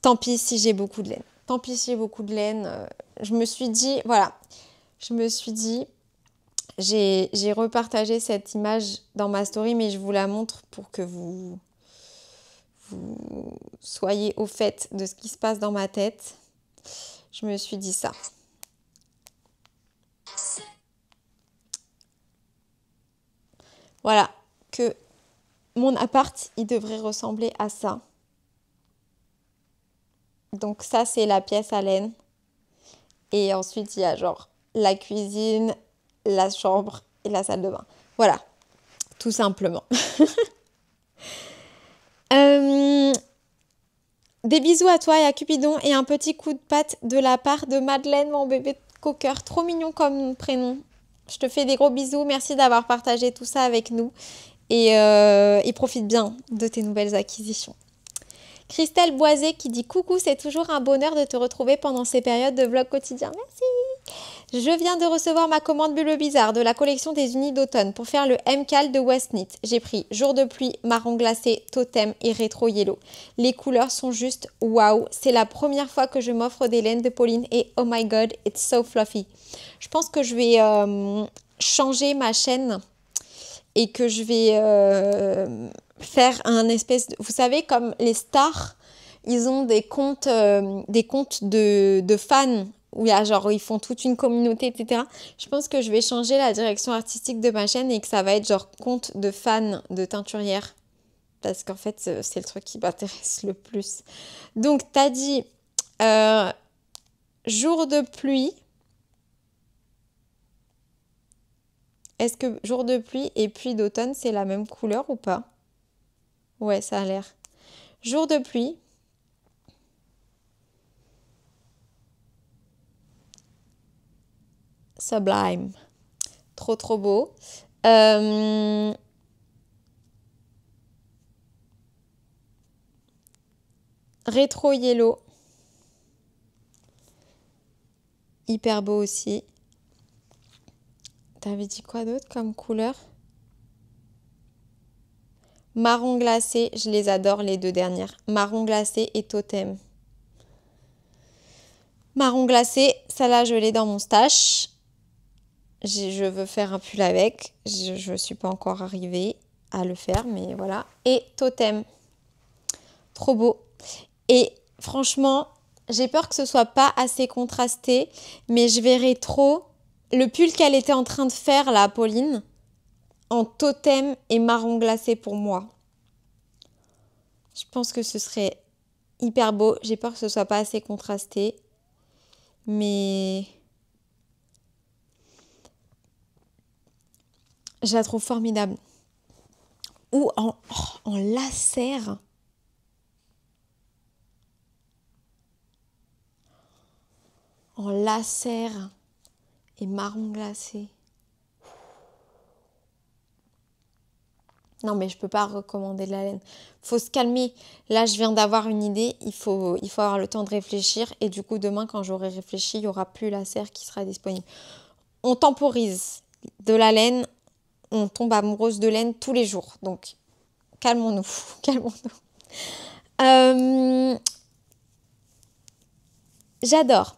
tant pis si j'ai beaucoup de laine. Tant pis si j'ai beaucoup de laine. Je me suis dit, voilà, j'ai repartagé cette image dans ma story, mais je vous la montre pour que vous soyez au fait de ce qui se passe dans ma tête. Je me suis dit ça. Voilà, que mon appart, il devrait ressembler à ça. Donc ça, c'est la pièce à laine. Et ensuite, il y a genre la cuisine, la chambre et la salle de bain. Voilà, tout simplement. Des bisous à toi et à Cupidon et un petit coup de patte de la part de Madeleine, mon bébé coqueur. Trop mignon comme prénom. Je te fais des gros bisous. Merci d'avoir partagé tout ça avec nous. Et profite bien de tes nouvelles acquisitions. Christelle Boisé qui dit coucou, c'est toujours un bonheur de te retrouver pendant ces périodes de vlog quotidien. Merci. Je viens de recevoir ma commande Bulle Bizarre de la collection des unis d'automne pour faire le MCAL de Westnit. J'ai pris jour de pluie, marron glacé, totem et rétro yellow. Les couleurs sont juste waouh. C'est la première fois que je m'offre des laines de Pauline et oh my god, it's so fluffy. Je pense que je vais changer ma chaîne et que je vais faire un espèce de... Vous savez, comme les stars, ils ont des comptes de fans où il y a genre, ils font toute une communauté, etc. Je pense que je vais changer la direction artistique de ma chaîne et que ça va être genre compte de fans de teinturière. Parce qu'en fait, c'est le truc qui m'intéresse le plus. Donc, t'as dit jour de pluie. Est-ce que jour de pluie et pluie d'automne, c'est la même couleur ou pas? Ouais, ça a l'air. Jour de pluie. Sublime. Trop, trop beau. Rétro yellow. Hyper beau aussi. T'avais dit quoi d'autre comme couleur? Marron glacé, je les adore les deux dernières. Marron glacé et totem. Marron glacé, celle-là je l'ai dans mon stash. Je veux faire un pull avec. Je ne suis pas encore arrivée à le faire, mais voilà. Et totem. Trop beau. Et franchement, j'ai peur que ce soit pas assez contrasté, mais je verrai trop le pull qu'elle était en train de faire, là, Pauline, en totem et marron glacé pour moi. Je pense que ce serait hyper beau. J'ai peur que ce soit pas assez contrasté, mais je la trouve formidable. Ou en laser. En laser et marron glacé. Non, mais je peux pas recommander de la laine. Faut se calmer. Là, je viens d'avoir une idée. Il faut avoir le temps de réfléchir. Et du coup, demain, quand j'aurai réfléchi, il n'y aura plus laser qui sera disponible. On temporise de la laine. On tombe amoureuse de laine tous les jours. Donc, calmons-nous. Calmons-nous. J'adore.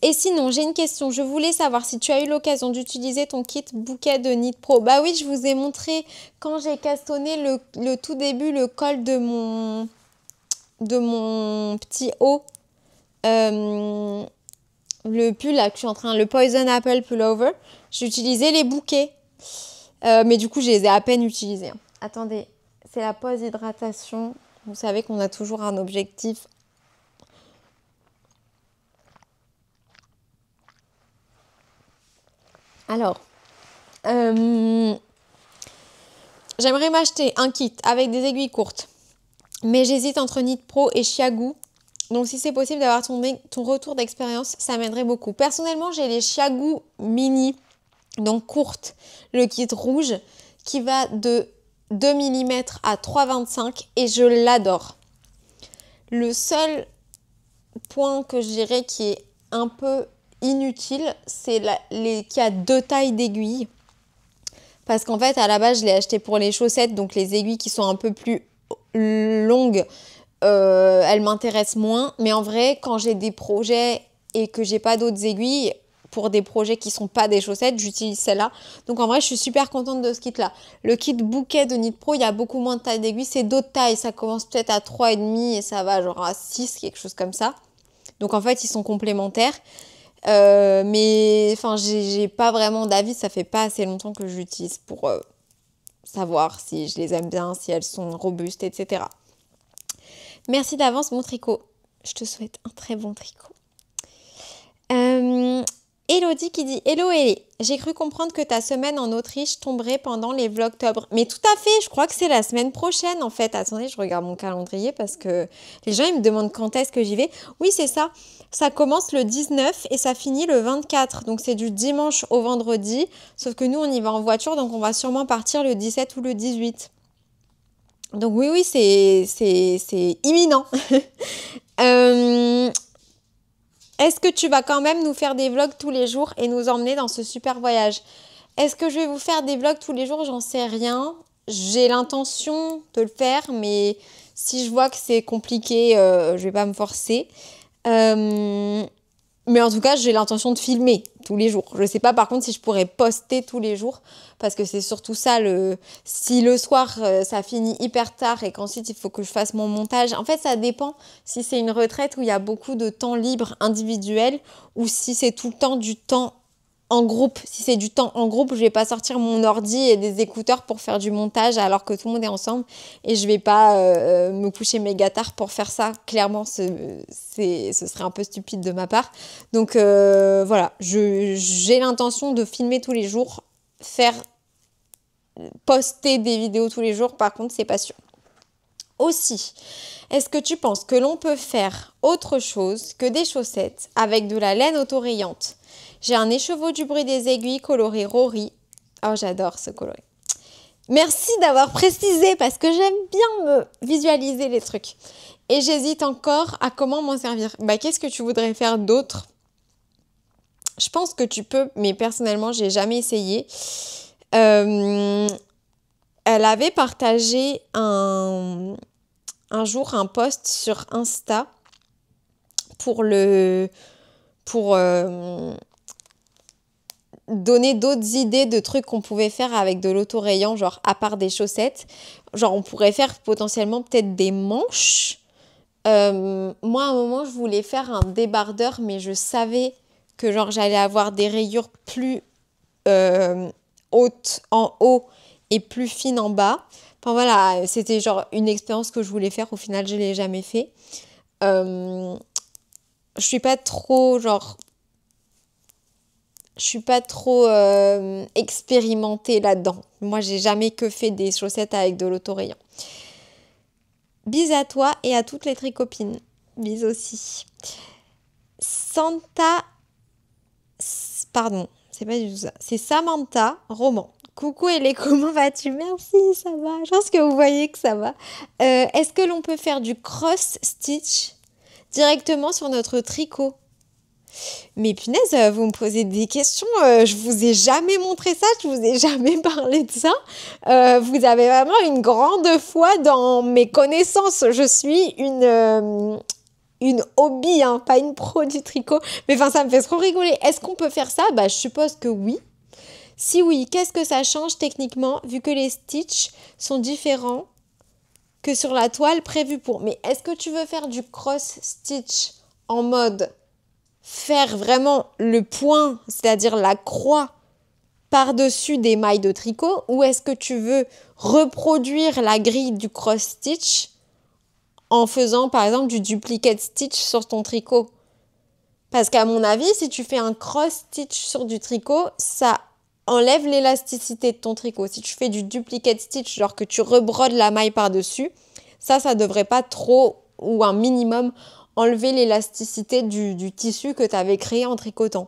Et sinon, j'ai une question. Je voulais savoir si tu as eu l'occasion d'utiliser ton kit bouquet de Knit Pro. Bah oui, je vous ai montré quand j'ai castonné le tout début, le col de mon petit haut. Le pull là que je suis en train, le Poison Apple Pullover. J'ai utilisé les bouquets. Mais du coup, je les ai à peine utilisés. Attendez, c'est la pause hydratation. Vous savez qu'on a toujours un objectif. Alors, j'aimerais m'acheter un kit avec des aiguilles courtes, mais j'hésite entre Knit Pro et Chiagu. Donc, si c'est possible d'avoir ton retour d'expérience, ça m'aiderait beaucoup. Personnellement, j'ai les Chiagu mini, donc courtes, le kit rouge, qui va de 2 mm à 3,25 et je l'adore. Le seul point que je dirais qui est un peu inutile, c'est qu'il y a 2 tailles d'aiguilles. Parce qu'en fait, à la base, je l'ai acheté pour les chaussettes, donc les aiguilles qui sont un peu plus longues, elles m'intéressent moins. Mais en vrai, quand j'ai des projets et que j'ai pas d'autres aiguilles, pour des projets qui sont pas des chaussettes, j'utilise celle-là. Donc en vrai, je suis super contente de ce kit-là. Le kit bouquet de Knit Pro, il y a beaucoup moins de tailles d'aiguilles. C'est d'autres tailles, ça commence peut-être à 3,5 et ça va genre à 6, quelque chose comme ça. Donc en fait, ils sont complémentaires. Mais enfin, j'ai pas vraiment d'avis, ça fait pas assez longtemps que je l'utilise pour savoir si je les aime bien, si elles sont robustes, etc. Merci d'avance mon tricot. Je te souhaite un très bon tricot. Elodie qui dit Hello Ellie, j'ai cru comprendre que ta semaine en Autriche tomberait pendant les Vlogtober. Mais tout à fait, je crois que c'est la semaine prochaine en fait. Attendez, je regarde mon calendrier parce que les gens ils me demandent quand est-ce que j'y vais. Oui, c'est ça. Ça commence le 19 et ça finit le 24. Donc c'est du dimanche au vendredi. Sauf que nous on y va en voiture donc on va sûrement partir le 17 ou le 18. Donc oui, c'est imminent. Est-ce que tu vas quand même nous faire des vlogs tous les jours et nous emmener dans ce super voyage? Est-ce que je vais vous faire des vlogs tous les jours? J'en sais rien. J'ai l'intention de le faire, mais si je vois que c'est compliqué, je vais pas me forcer. Mais en tout cas, j'ai l'intention de filmer tous les jours. Je ne sais pas par contre si je pourrais poster tous les jours parce que c'est surtout ça, si le soir ça finit hyper tard et qu'ensuite il faut que je fasse mon montage. En fait, ça dépend si c'est une retraite où il y a beaucoup de temps libre individuel ou si c'est tout le temps du temps en groupe. Si c'est du temps en groupe, je vais pas sortir mon ordi et des écouteurs pour faire du montage alors que tout le monde est ensemble et je vais pas me coucher méga tard pour faire ça. Clairement, ce serait un peu stupide de ma part. Donc voilà, j'ai l'intention de filmer tous les jours, poster des vidéos tous les jours. Par contre, c'est pas sûr. Aussi, est-ce que tu penses que l'on peut faire autre chose que des chaussettes avec de la laine autorayante? J'ai un écheveau du bruit des aiguilles coloré Rory. Oh, j'adore ce coloris. Merci d'avoir précisé parce que j'aime bien me visualiser les trucs. Et j'hésite encore à comment m'en servir. Qu'est-ce que tu voudrais faire d'autre? Je pense que tu peux, mais personnellement, j'ai jamais essayé. Elle avait partagé un jour un post sur Insta pour donner d'autres idées de trucs qu'on pouvait faire avec de l'autorayant, genre à part des chaussettes. Genre on pourrait faire potentiellement peut-être des manches. Moi à un moment je voulais faire un débardeur mais je savais que genre j'allais avoir des rayures plus hautes en haut et plus fines en bas. Enfin voilà, c'était genre une expérience que je voulais faire. Au final je l'ai jamais fait. Je suis pas trop expérimentée là-dedans. Moi, j'ai jamais que fait des chaussettes avec de l'autorayant. Bis à toi et à toutes les tricopines. Bis aussi. Pardon, c'est pas du tout ça. C'est Samantha Roman. Coucou Ellie, comment vas-tu? Merci, ça va. Je pense que vous voyez que ça va. Est-ce que l'on peut faire du cross-stitch directement sur notre tricot? Mais punaise, vous me posez des questions, je vous ai jamais montré ça, je vous ai jamais parlé de ça. Vous avez vraiment une grande foi dans mes connaissances. Je suis une hobby, hein, pas une pro du tricot. Mais enfin, ça me fait trop rigoler. Est-ce qu'on peut faire ça? Je suppose que oui. Si oui, qu'est-ce que ça change techniquement vu que les stitches sont différents que sur la toile prévue pour? Mais est-ce que tu veux faire du cross-stitch en mode faire vraiment le point, c'est-à-dire la croix par-dessus des mailles de tricot, ou est-ce que tu veux reproduire la grille du cross-stitch en faisant par exemple du duplicate stitch sur ton tricot? Parce qu'à mon avis, si tu fais un cross-stitch sur du tricot, ça enlève l'élasticité de ton tricot. Si tu fais du duplicate stitch, genre que tu rebrodes la maille par-dessus, ça devrait pas trop, ou un minimum, enlever l'élasticité du tissu que tu avais créé en tricotant.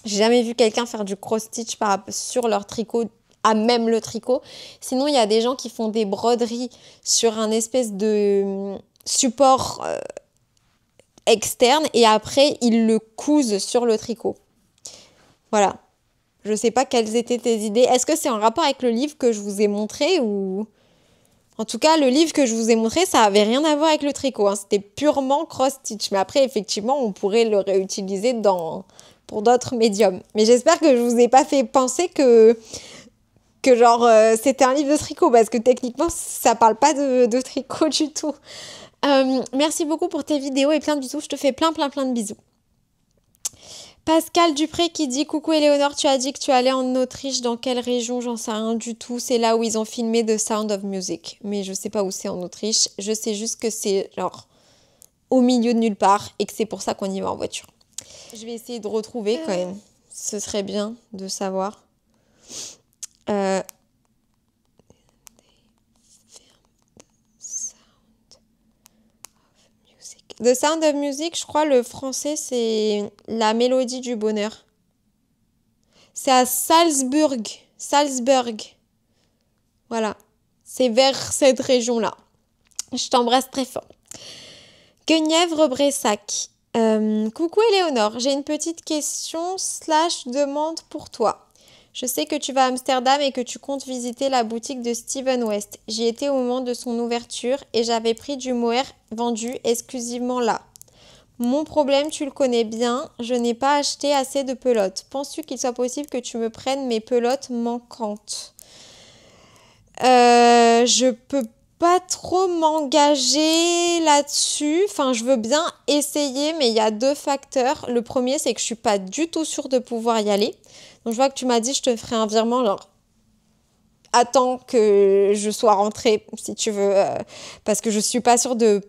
J'ai jamais vu quelqu'un faire du cross-stitch sur leur tricot à même le tricot. Sinon, il y a des gens qui font des broderies sur un espèce de support externe et après, ils le cousent sur le tricot. Voilà. Je sais pas quelles étaient tes idées. Est-ce que c'est en rapport avec le livre que je vous ai montré ou... En tout cas, le livre que je vous ai montré, ça avait rien à voir avec le tricot. Hein. C'était purement cross-stitch. Mais après, effectivement, on pourrait le réutiliser pour d'autres médiums. Mais j'espère que je vous ai pas fait penser que genre, c'était un livre de tricot. Parce que techniquement, ça parle pas de tricot du tout. Merci beaucoup pour tes vidéos et plein de bisous. Je te fais plein de bisous. Pascal Dupré qui dit « Coucou Éléonore, tu as dit que tu allais en Autriche. Dans quelle région? J'en sais rien du tout. C'est là où ils ont filmé The Sound of Music. Mais je sais pas où c'est en Autriche. Je sais juste que c'est genre au milieu de nulle part et que c'est pour ça qu'on y va en voiture. Je vais essayer de retrouver quand même. Ce serait bien de savoir. The Sound of Music, je crois le français c'est la mélodie du bonheur. C'est à Salzburg. Voilà. C'est vers cette région-là. Je t'embrasse très fort. Guenièvre-Bressac. Coucou Éléonore, j'ai une petite question / demande pour toi. Je sais que tu vas à Amsterdam et que tu comptes visiter la boutique de Steven West. J'y étais au moment de son ouverture et j'avais pris du mohair vendu exclusivement là. Mon problème, tu le connais bien, je n'ai pas acheté assez de pelotes. Penses-tu qu'il soit possible que tu me prennes mes pelotes manquantes? Je peux pas trop m'engager là-dessus. Enfin, je veux bien essayer, mais il y a 2 facteurs. Le premier, c'est que je suis pas du tout sûre de pouvoir y aller. Donc, je vois que tu m'as dit, je te ferai un virement, genre, attends que je sois rentrée, si tu veux, parce que je suis pas sûre de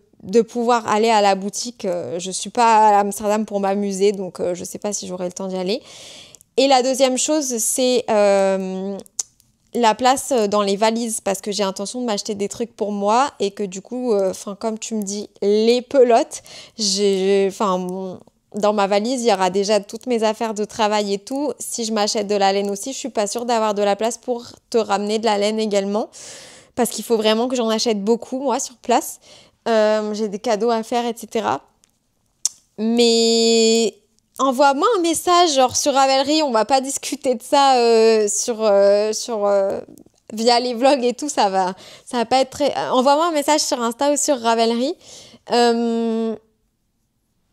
pouvoir aller à la boutique. Je suis pas à Amsterdam pour m'amuser, donc je sais pas si j'aurai le temps d'y aller. Et la deuxième chose, c'est la place dans les valises, parce que j'ai intention de m'acheter des trucs pour moi et que du coup, comme tu me dis, les pelotes, dans ma valise, il y aura déjà toutes mes affaires de travail et tout. Si je m'achète de la laine aussi, je suis pas sûre d'avoir de la place pour te ramener de la laine également, parce qu'il faut vraiment que j'en achète beaucoup, moi, sur place. J'ai des cadeaux à faire, etc. Mais envoie-moi un message, genre sur Ravelry, on va pas discuter de ça via les vlogs et tout, ça va pas être très... Envoie-moi un message sur Insta ou sur Ravelry.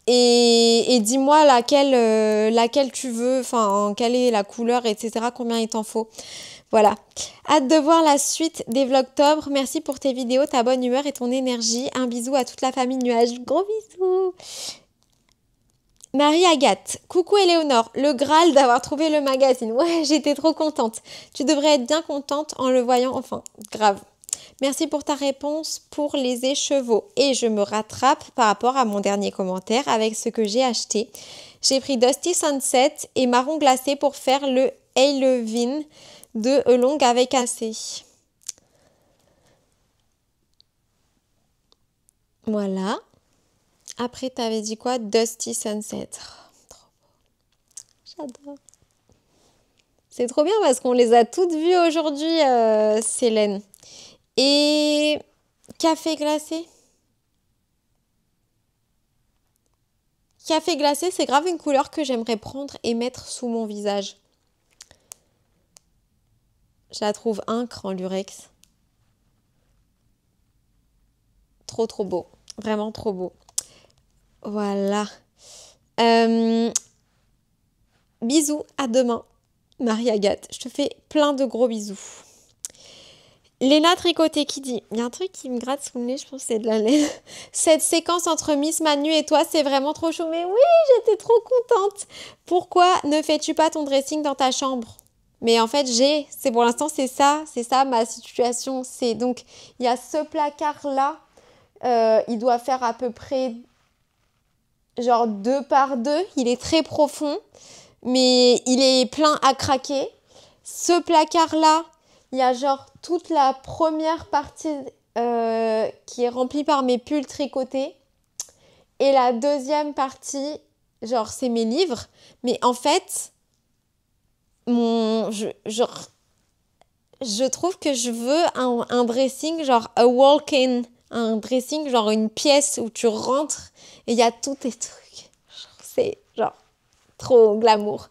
Et dis-moi laquelle tu veux, enfin, quelle est la couleur, etc., combien il t'en faut. Voilà. Hâte de voir la suite des vlogtobre. Merci pour tes vidéos, ta bonne humeur et ton énergie. Un bisou à toute la famille Nuage. Gros bisous. Marie-Agathe. Coucou Éléonore. Le Graal d'avoir trouvé le magazine. Ouais, j'étais trop contente. Tu devrais être bien contente en le voyant enfin. Grave. Merci pour ta réponse pour les écheveaux. Et je me rattrape par rapport à mon dernier commentaire avec ce que j'ai acheté. J'ai pris Dusty Sunset et marron glacé pour faire le Eilevin de Elong avec assez. Voilà. Après, t'avais dit quoi? Dusty Sunset. Oh, trop beau. J'adore. C'est trop bien parce qu'on les a toutes vues aujourd'hui, Célène. Et café glacé. Café glacé, c'est grave une couleur que j'aimerais prendre et mettre sous mon visage. Je la trouve incre en lurex. Trop trop beau. Vraiment trop beau. Voilà. Bisous, à demain. Marie-Agathe, je te fais plein de gros bisous. Léna Tricoté qui dit, il y a un truc qui me gratte sous le nez, je pense que c'est de la laine. Cette séquence entre Miss Manu et toi, c'est vraiment trop chaud. Mais oui, j'étais trop contente. Pourquoi ne fais-tu pas ton dressing dans ta chambre? Mais en fait, c'est pour l'instant, c'est ça ma situation. C'est donc, il y a ce placard-là, il doit faire à peu près genre 2 par 2. Il est très profond, mais il est plein à craquer. Ce placard-là, il y a genre toute la première partie qui est remplie par mes pulls tricotés. Et la deuxième partie, genre, c'est mes livres. Mais en fait, je trouve que je veux un dressing genre a walk-in, un dressing genre une pièce où tu rentres et il y a tous tes trucs. C'est genre trop glamour.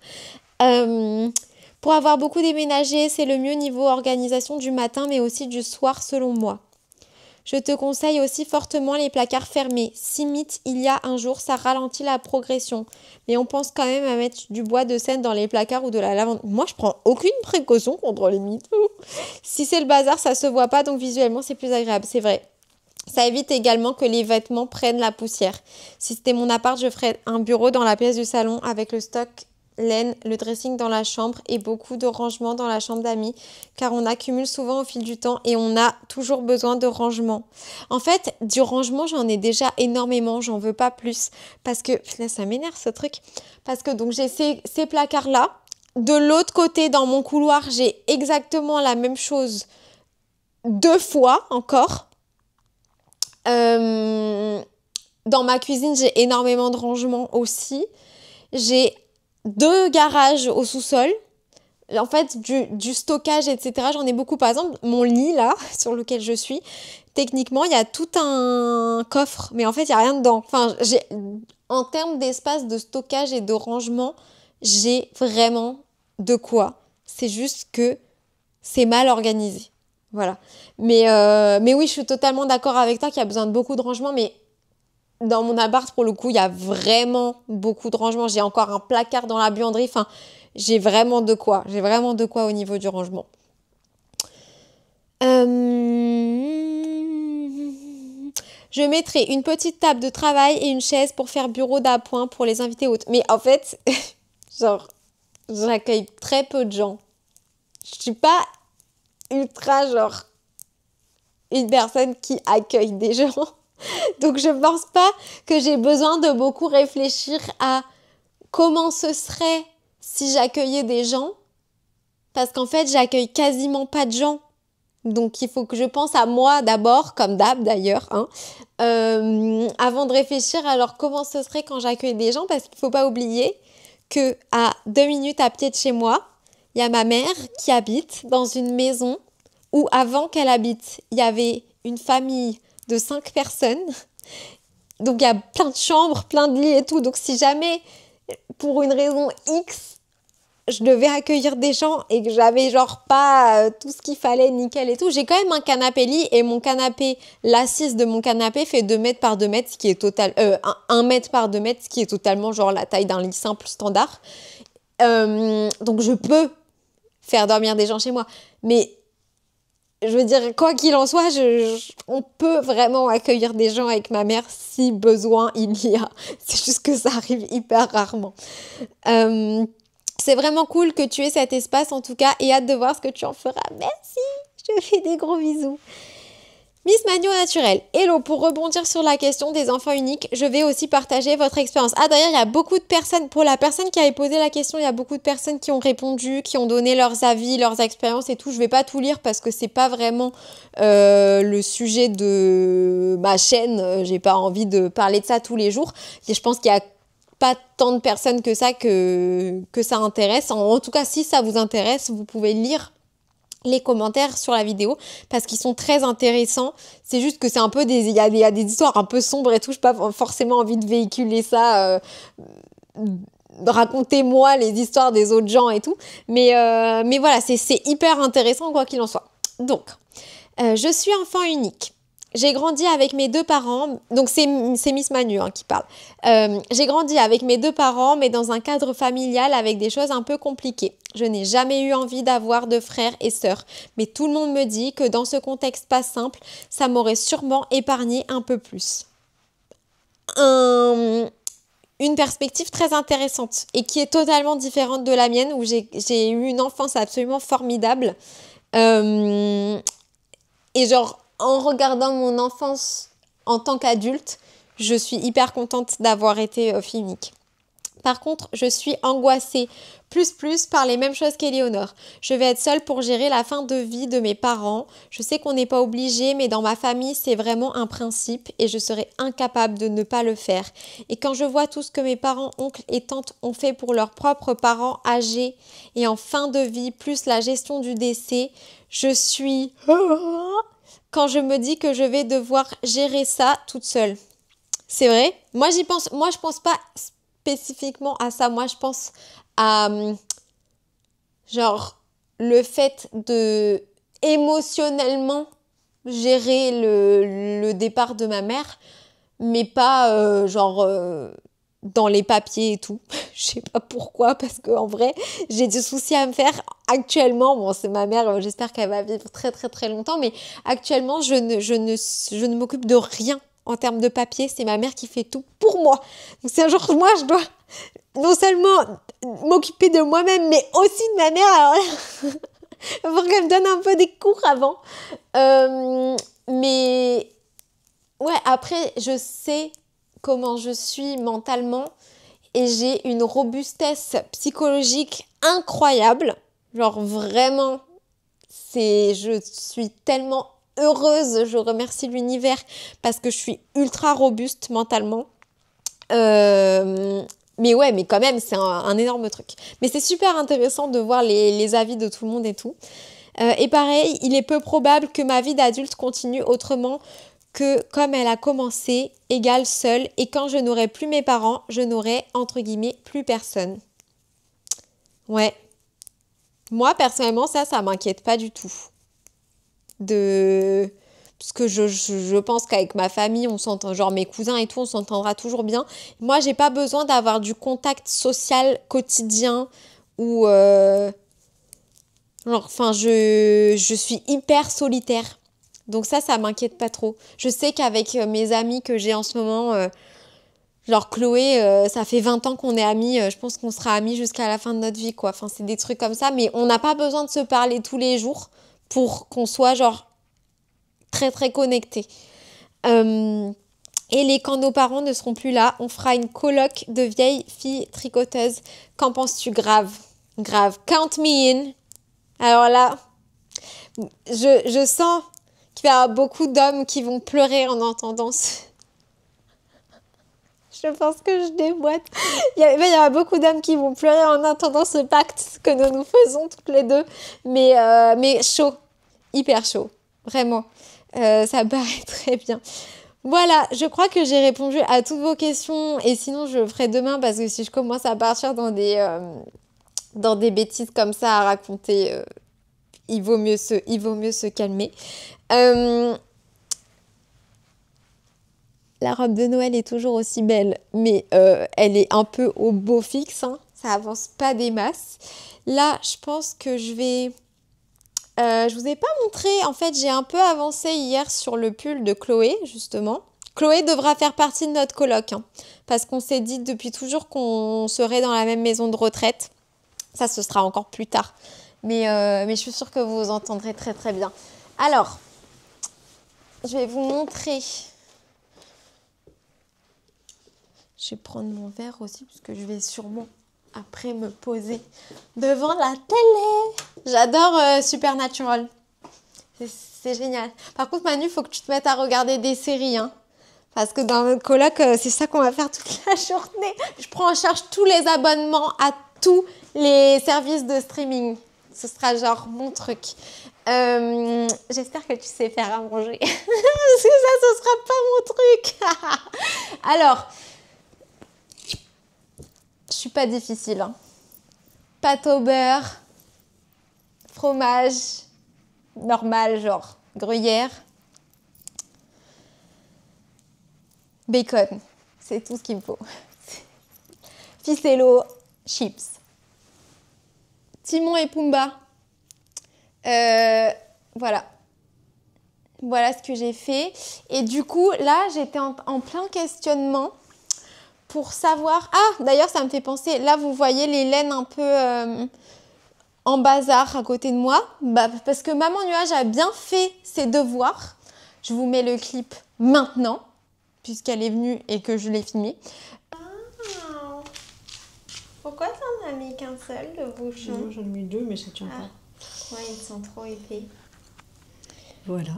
Pour avoir beaucoup déménagé, c'est le mieux niveau organisation du matin mais aussi du soir selon moi. Je te conseille aussi fortement les placards fermés. Si mythe il y a un jour, ça ralentit la progression. Mais on pense quand même à mettre du bois de scène dans les placards ou de la lavande. Moi, je prends aucune précaution contre les mythes. Si c'est le bazar, ça se voit pas, donc visuellement, c'est plus agréable. C'est vrai. Ça évite également que les vêtements prennent la poussière. Si c'était mon appart, je ferais un bureau dans la pièce du salon avec le stock laine, le dressing dans la chambre et beaucoup de rangement dans la chambre d'amis car on accumule souvent au fil du temps et on a toujours besoin de rangement. En fait, du rangement, j'en ai déjà énormément, j'en veux pas plus parce que là, ça m'énerve ce truc parce que donc j'ai ces placards là. De l'autre côté, dans mon couloir, j'ai exactement la même chose 2 fois encore. Dans ma cuisine, j'ai énormément de rangement aussi. J'ai 2 garages au sous-sol. En fait, du stockage, etc. J'en ai beaucoup. Par exemple, mon lit, là, sur lequel je suis, techniquement, il y a tout un coffre. Mais en fait, il n'y a rien dedans. Enfin, en termes d'espace de stockage et de rangement, j'ai vraiment de quoi. C'est juste que c'est mal organisé. Voilà. Mais oui, je suis totalement d'accord avec toi qu'il y a besoin de beaucoup de rangement. Mais dans mon appart, pour le coup, il y a vraiment beaucoup de rangement. J'ai encore un placard dans la buanderie. Enfin, j'ai vraiment de quoi. J'ai vraiment de quoi au niveau du rangement. Je mettrai une petite table de travail et une chaise pour faire bureau d'appoint pour les invités hôtes. Mais en fait, genre, j'accueille très peu de gens. Je suis pas ultra, genre, une personne qui accueille des gens. Donc, je pense pas que j'ai besoin de beaucoup réfléchir à comment ce serait si j'accueillais des gens. Parce qu'en fait, j'accueille quasiment pas de gens. Donc, il faut que je pense à moi d'abord, comme d'hab d'ailleurs, hein, avant de réfléchir à alors comment ce serait quand j'accueille des gens. Parce qu'il faut pas oublier que à 2 minutes à pied de chez moi, il y a ma mère qui habite dans une maison où avant qu'elle habite, il y avait une famille de 5 personnes. Donc, il y a plein de chambres, plein de lits et tout. Donc, si jamais, pour une raison X, je devais accueillir des gens et que j'avais genre pas tout ce qu'il fallait, nickel et tout, j'ai quand même un canapé lit et mon canapé, l'assise de mon canapé fait 2 mètres par 2 mètres, ce qui est 1 mètre par 2 mètres, ce qui est totalement genre la taille d'un lit simple standard. Donc, je peux faire dormir des gens chez moi. Mais je veux dire, quoi qu'il en soit, on peut vraiment accueillir des gens avec ma mère si besoin il y a. C'est juste que ça arrive hyper rarement. C'est vraiment cool que tu aies cet espace en tout cas et hâte de voir ce que tu en feras. Merci, je te fais des gros bisous. Miss Manu au naturel. Hello, pour rebondir sur la question des enfants uniques, je vais aussi partager votre expérience. Ah d'ailleurs, il y a beaucoup de personnes, pour la personne qui avait posé la question, il y a beaucoup de personnes qui ont répondu, qui ont donné leurs avis, leurs expériences et tout. Je vais pas tout lire parce que c'est pas vraiment le sujet de ma chaîne. J'ai pas envie de parler de ça tous les jours. Et je pense qu'il y a pas tant de personnes que ça intéresse. En tout cas, si ça vous intéresse, vous pouvez lire les commentaires sur la vidéo parce qu'ils sont très intéressants. C'est juste que c'est un peu il y a des histoires un peu sombres et tout. Je n'ai pas forcément envie de véhiculer ça. Racontez-moi les histoires des autres gens et tout. Mais voilà, c'est hyper intéressant quoi qu'il en soit. Donc, je suis enfant unique. J'ai grandi avec mes 2 parents, donc c'est Miss Manu qui parle. J'ai grandi avec mes 2 parents, mais dans un cadre familial avec des choses un peu compliquées. Je n'ai jamais eu envie d'avoir de frères et sœurs, mais tout le monde me dit que dans ce contexte pas simple, ça m'aurait sûrement épargné un peu plus. Une perspective très intéressante et qui est totalement différente de la mienne, où j'ai eu une enfance absolument formidable. Et genre, en regardant mon enfance en tant qu'adulte, je suis hyper contente d'avoir été fille unique. Par contre, je suis angoissée plus par les mêmes choses qu'Éléonore. Je vais être seule pour gérer la fin de vie de mes parents. Je sais qu'on n'est pas obligé, mais dans ma famille, c'est vraiment un principe et je serais incapable de ne pas le faire. Et quand je vois tout ce que mes parents, oncles et tantes ont fait pour leurs propres parents âgés et en fin de vie, plus la gestion du décès, je suis... Quand je me dis que je vais devoir gérer ça toute seule. C'est vrai. Moi, j'y pense. Moi, je pense pas spécifiquement à ça. Moi, je pense à genre le fait de émotionnellement gérer le départ de ma mère, mais pas dans les papiers et tout. Je sais pas pourquoi, parce qu'en vrai, j'ai des soucis à me faire actuellement. Bon, c'est ma mère, j'espère qu'elle va vivre très longtemps, mais actuellement, je ne m'occupe de rien en termes de papier. C'est ma mère qui fait tout pour moi. Donc c'est un jour, moi, je dois non seulement m'occuper de moi-même, mais aussi de ma mère. Alors là, il faut qu'elle me donne un peu des cours avant. Mais ouais, après, je sais comment je suis mentalement et j'ai une robustesse psychologique incroyable. Genre vraiment, je suis tellement heureuse, je remercie l'univers parce que je suis ultra robuste mentalement. Mais ouais, mais quand même, c'est un énorme truc. Mais c'est super intéressant de voir les avis de tout le monde et tout. Et pareil, il est peu probable que ma vie d'adulte continue autrement que comme elle a commencé, égale seule, et quand je n'aurai plus mes parents, je n'aurai, entre guillemets, plus personne. Ouais. Moi, personnellement, ça m'inquiète pas du tout. Parce que je pense qu'avec ma famille, on s'entend, genre mes cousins et tout, on s'entendra toujours bien. Moi, j'ai pas besoin d'avoir du contact social quotidien ou... je suis hyper solitaire. Donc ça m'inquiète pas trop. Je sais qu'avec mes amis que j'ai en ce moment, genre Chloé, ça fait 20 ans qu'on est amis. Je pense qu'on sera amis jusqu'à la fin de notre vie, quoi. Enfin, c'est des trucs comme ça. Mais on n'a pas besoin de se parler tous les jours pour qu'on soit, genre, très connectés. Et quand nos parents ne seront plus là, on fera une coloc de vieilles filles tricoteuses. Qu'en penses-tu? Grave. Count me in. Alors là, je sens qu'il y a beaucoup d'hommes qui vont pleurer en entendant ce... Je pense que je déboîte. Il y a beaucoup d'hommes qui vont pleurer en entendant ce pacte que nous faisons toutes les deux. Mais chaud. Hyper chaud. Vraiment. Ça paraît très bien. Voilà, je crois que j'ai répondu à toutes vos questions. Et sinon, je le ferai demain parce que si je commence à partir dans des bêtises comme ça à raconter, il vaut mieux se calmer. La robe de Noël est toujours aussi belle, mais elle est un peu au beau fixe, hein. Ça avance pas des masses. Là, je pense que je vais... je vous ai pas montré, en fait, j'ai un peu avancé hier sur le pull de Chloé, justement. Chloé devra faire partie de notre coloc, hein, parce qu'on s'est dit depuis toujours qu'on serait dans la même maison de retraite. Ça, ce sera encore plus tard. Mais je suis sûre que vous vous entendrez très bien. Alors, je vais vous montrer. Je vais prendre mon verre aussi, parce que je vais sûrement après me poser devant la télé. J'adore Supernatural. C'est génial. Par contre, Manu, il faut que tu te mettes à regarder des séries, hein. Parce que dans notre coloc, c'est ça qu'on va faire toute la journée. Je prends en charge tous les abonnements à tous les services de streaming. Ce sera genre mon truc. J'espère que tu sais faire à manger. Parce que ça, ce sera pas mon truc. Alors, je suis pas difficile, hein. Pâte au beurre, fromage, normal, genre gruyère, bacon. C'est tout ce qu'il me faut. Ficello, chips. Timon et Pumba. Voilà. Voilà ce que j'ai fait. Et du coup, là, j'étais en plein questionnement pour savoir... Ah, d'ailleurs, ça me fait penser. Là, vous voyez les laines un peu en bazar à côté de moi. Bah, parce que Maman Nuage a bien fait ses devoirs. Je vous mets le clip maintenant, puisqu'elle est venue et que je l'ai filmé. Pourquoi t'en as mis qu'un seul de bouchon? Non, j'en ai mis 2, mais ça tient pas. Ouais, ils sont trop épais. Voilà.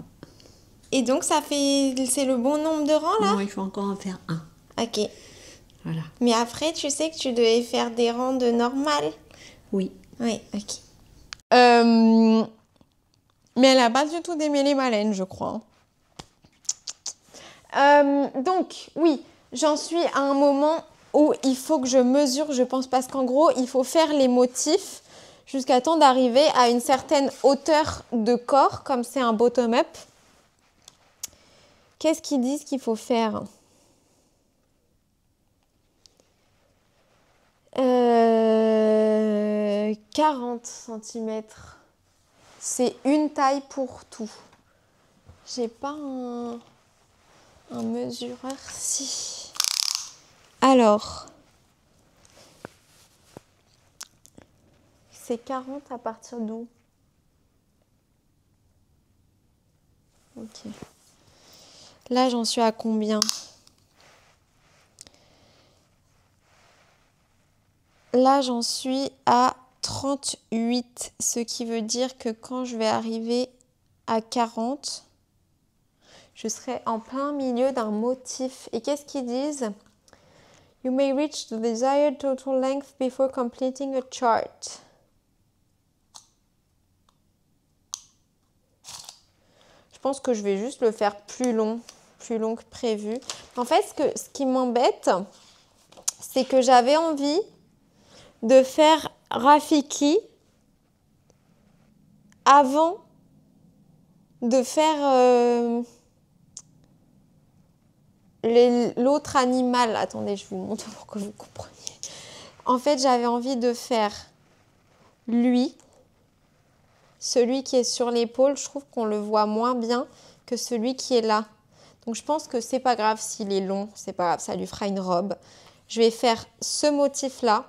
Et donc, c'est le bon nombre de rangs, là? Non, il faut encore en faire un. Ok. Voilà. Mais après, tu sais que tu devais faire des rangs de normal? Oui. Oui, ok. Mais elle n'a pas du tout démêlé ma laine, je crois. Donc, oui, j'en suis à un moment où il faut que je mesure, je pense, parce qu'en gros, il faut faire les motifs jusqu'à temps d'arriver à une certaine hauteur de corps, comme c'est un bottom-up. Qu'est-ce qu'ils disent qu'il faut faire? 40 cm. C'est une taille pour tout. J'ai pas un mesureur. Si. Alors. C'est 40 à partir d'où? Ok. Là, j'en suis à combien? Là, j'en suis à 38, ce qui veut dire que quand je vais arriver à 40, je serai en plein milieu d'un motif. Et qu'est-ce qu'ils disent? You may reach the desired total length before completing a chart. Je pense que je vais juste le faire plus long que prévu. En fait, ce qui m'embête, c'est que j'avais envie de faire Rafiki avant de faire l'autre animal. Attendez, je vous montre pour que vous compreniez. En fait, j'avais envie de faire lui, celui qui est sur l'épaule. Je trouve qu'on le voit moins bien que celui qui est là. Donc, je pense que c'est pas grave s'il est long. C'est pas grave, ça lui fera une robe. Je vais faire ce motif-là.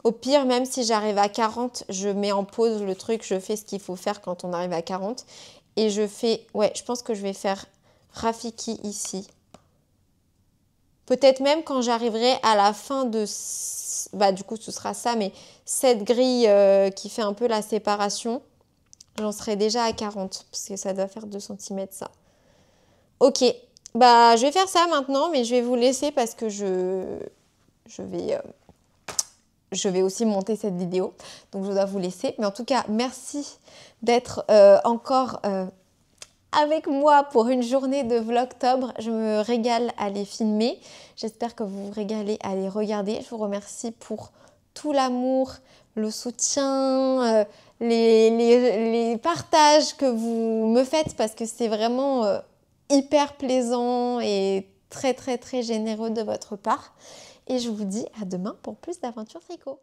Au pire, même si j'arrive à 40, je mets en pause le truc, je fais ce qu'il faut faire quand on arrive à 40. Et je fais, ouais, je pense que je vais faire Rafiki ici. Peut-être même quand j'arriverai à la fin de, bah du coup ce sera ça, mais cette grille qui fait un peu la séparation, j'en serai déjà à 40, parce que ça doit faire 2 cm ça. Ok, bah je vais faire ça maintenant, mais je vais vous laisser parce que je vais aussi monter cette vidéo, donc je dois vous laisser. Mais en tout cas, merci d'être encore avec moi pour une journée de Vlogtober. Je me régale à les filmer. J'espère que vous vous régalez à les regarder. Je vous remercie pour tout l'amour, le soutien, les partages que vous me faites parce que c'est vraiment hyper plaisant et très très très généreux de votre part. Et je vous dis à demain pour plus d'aventures tricot.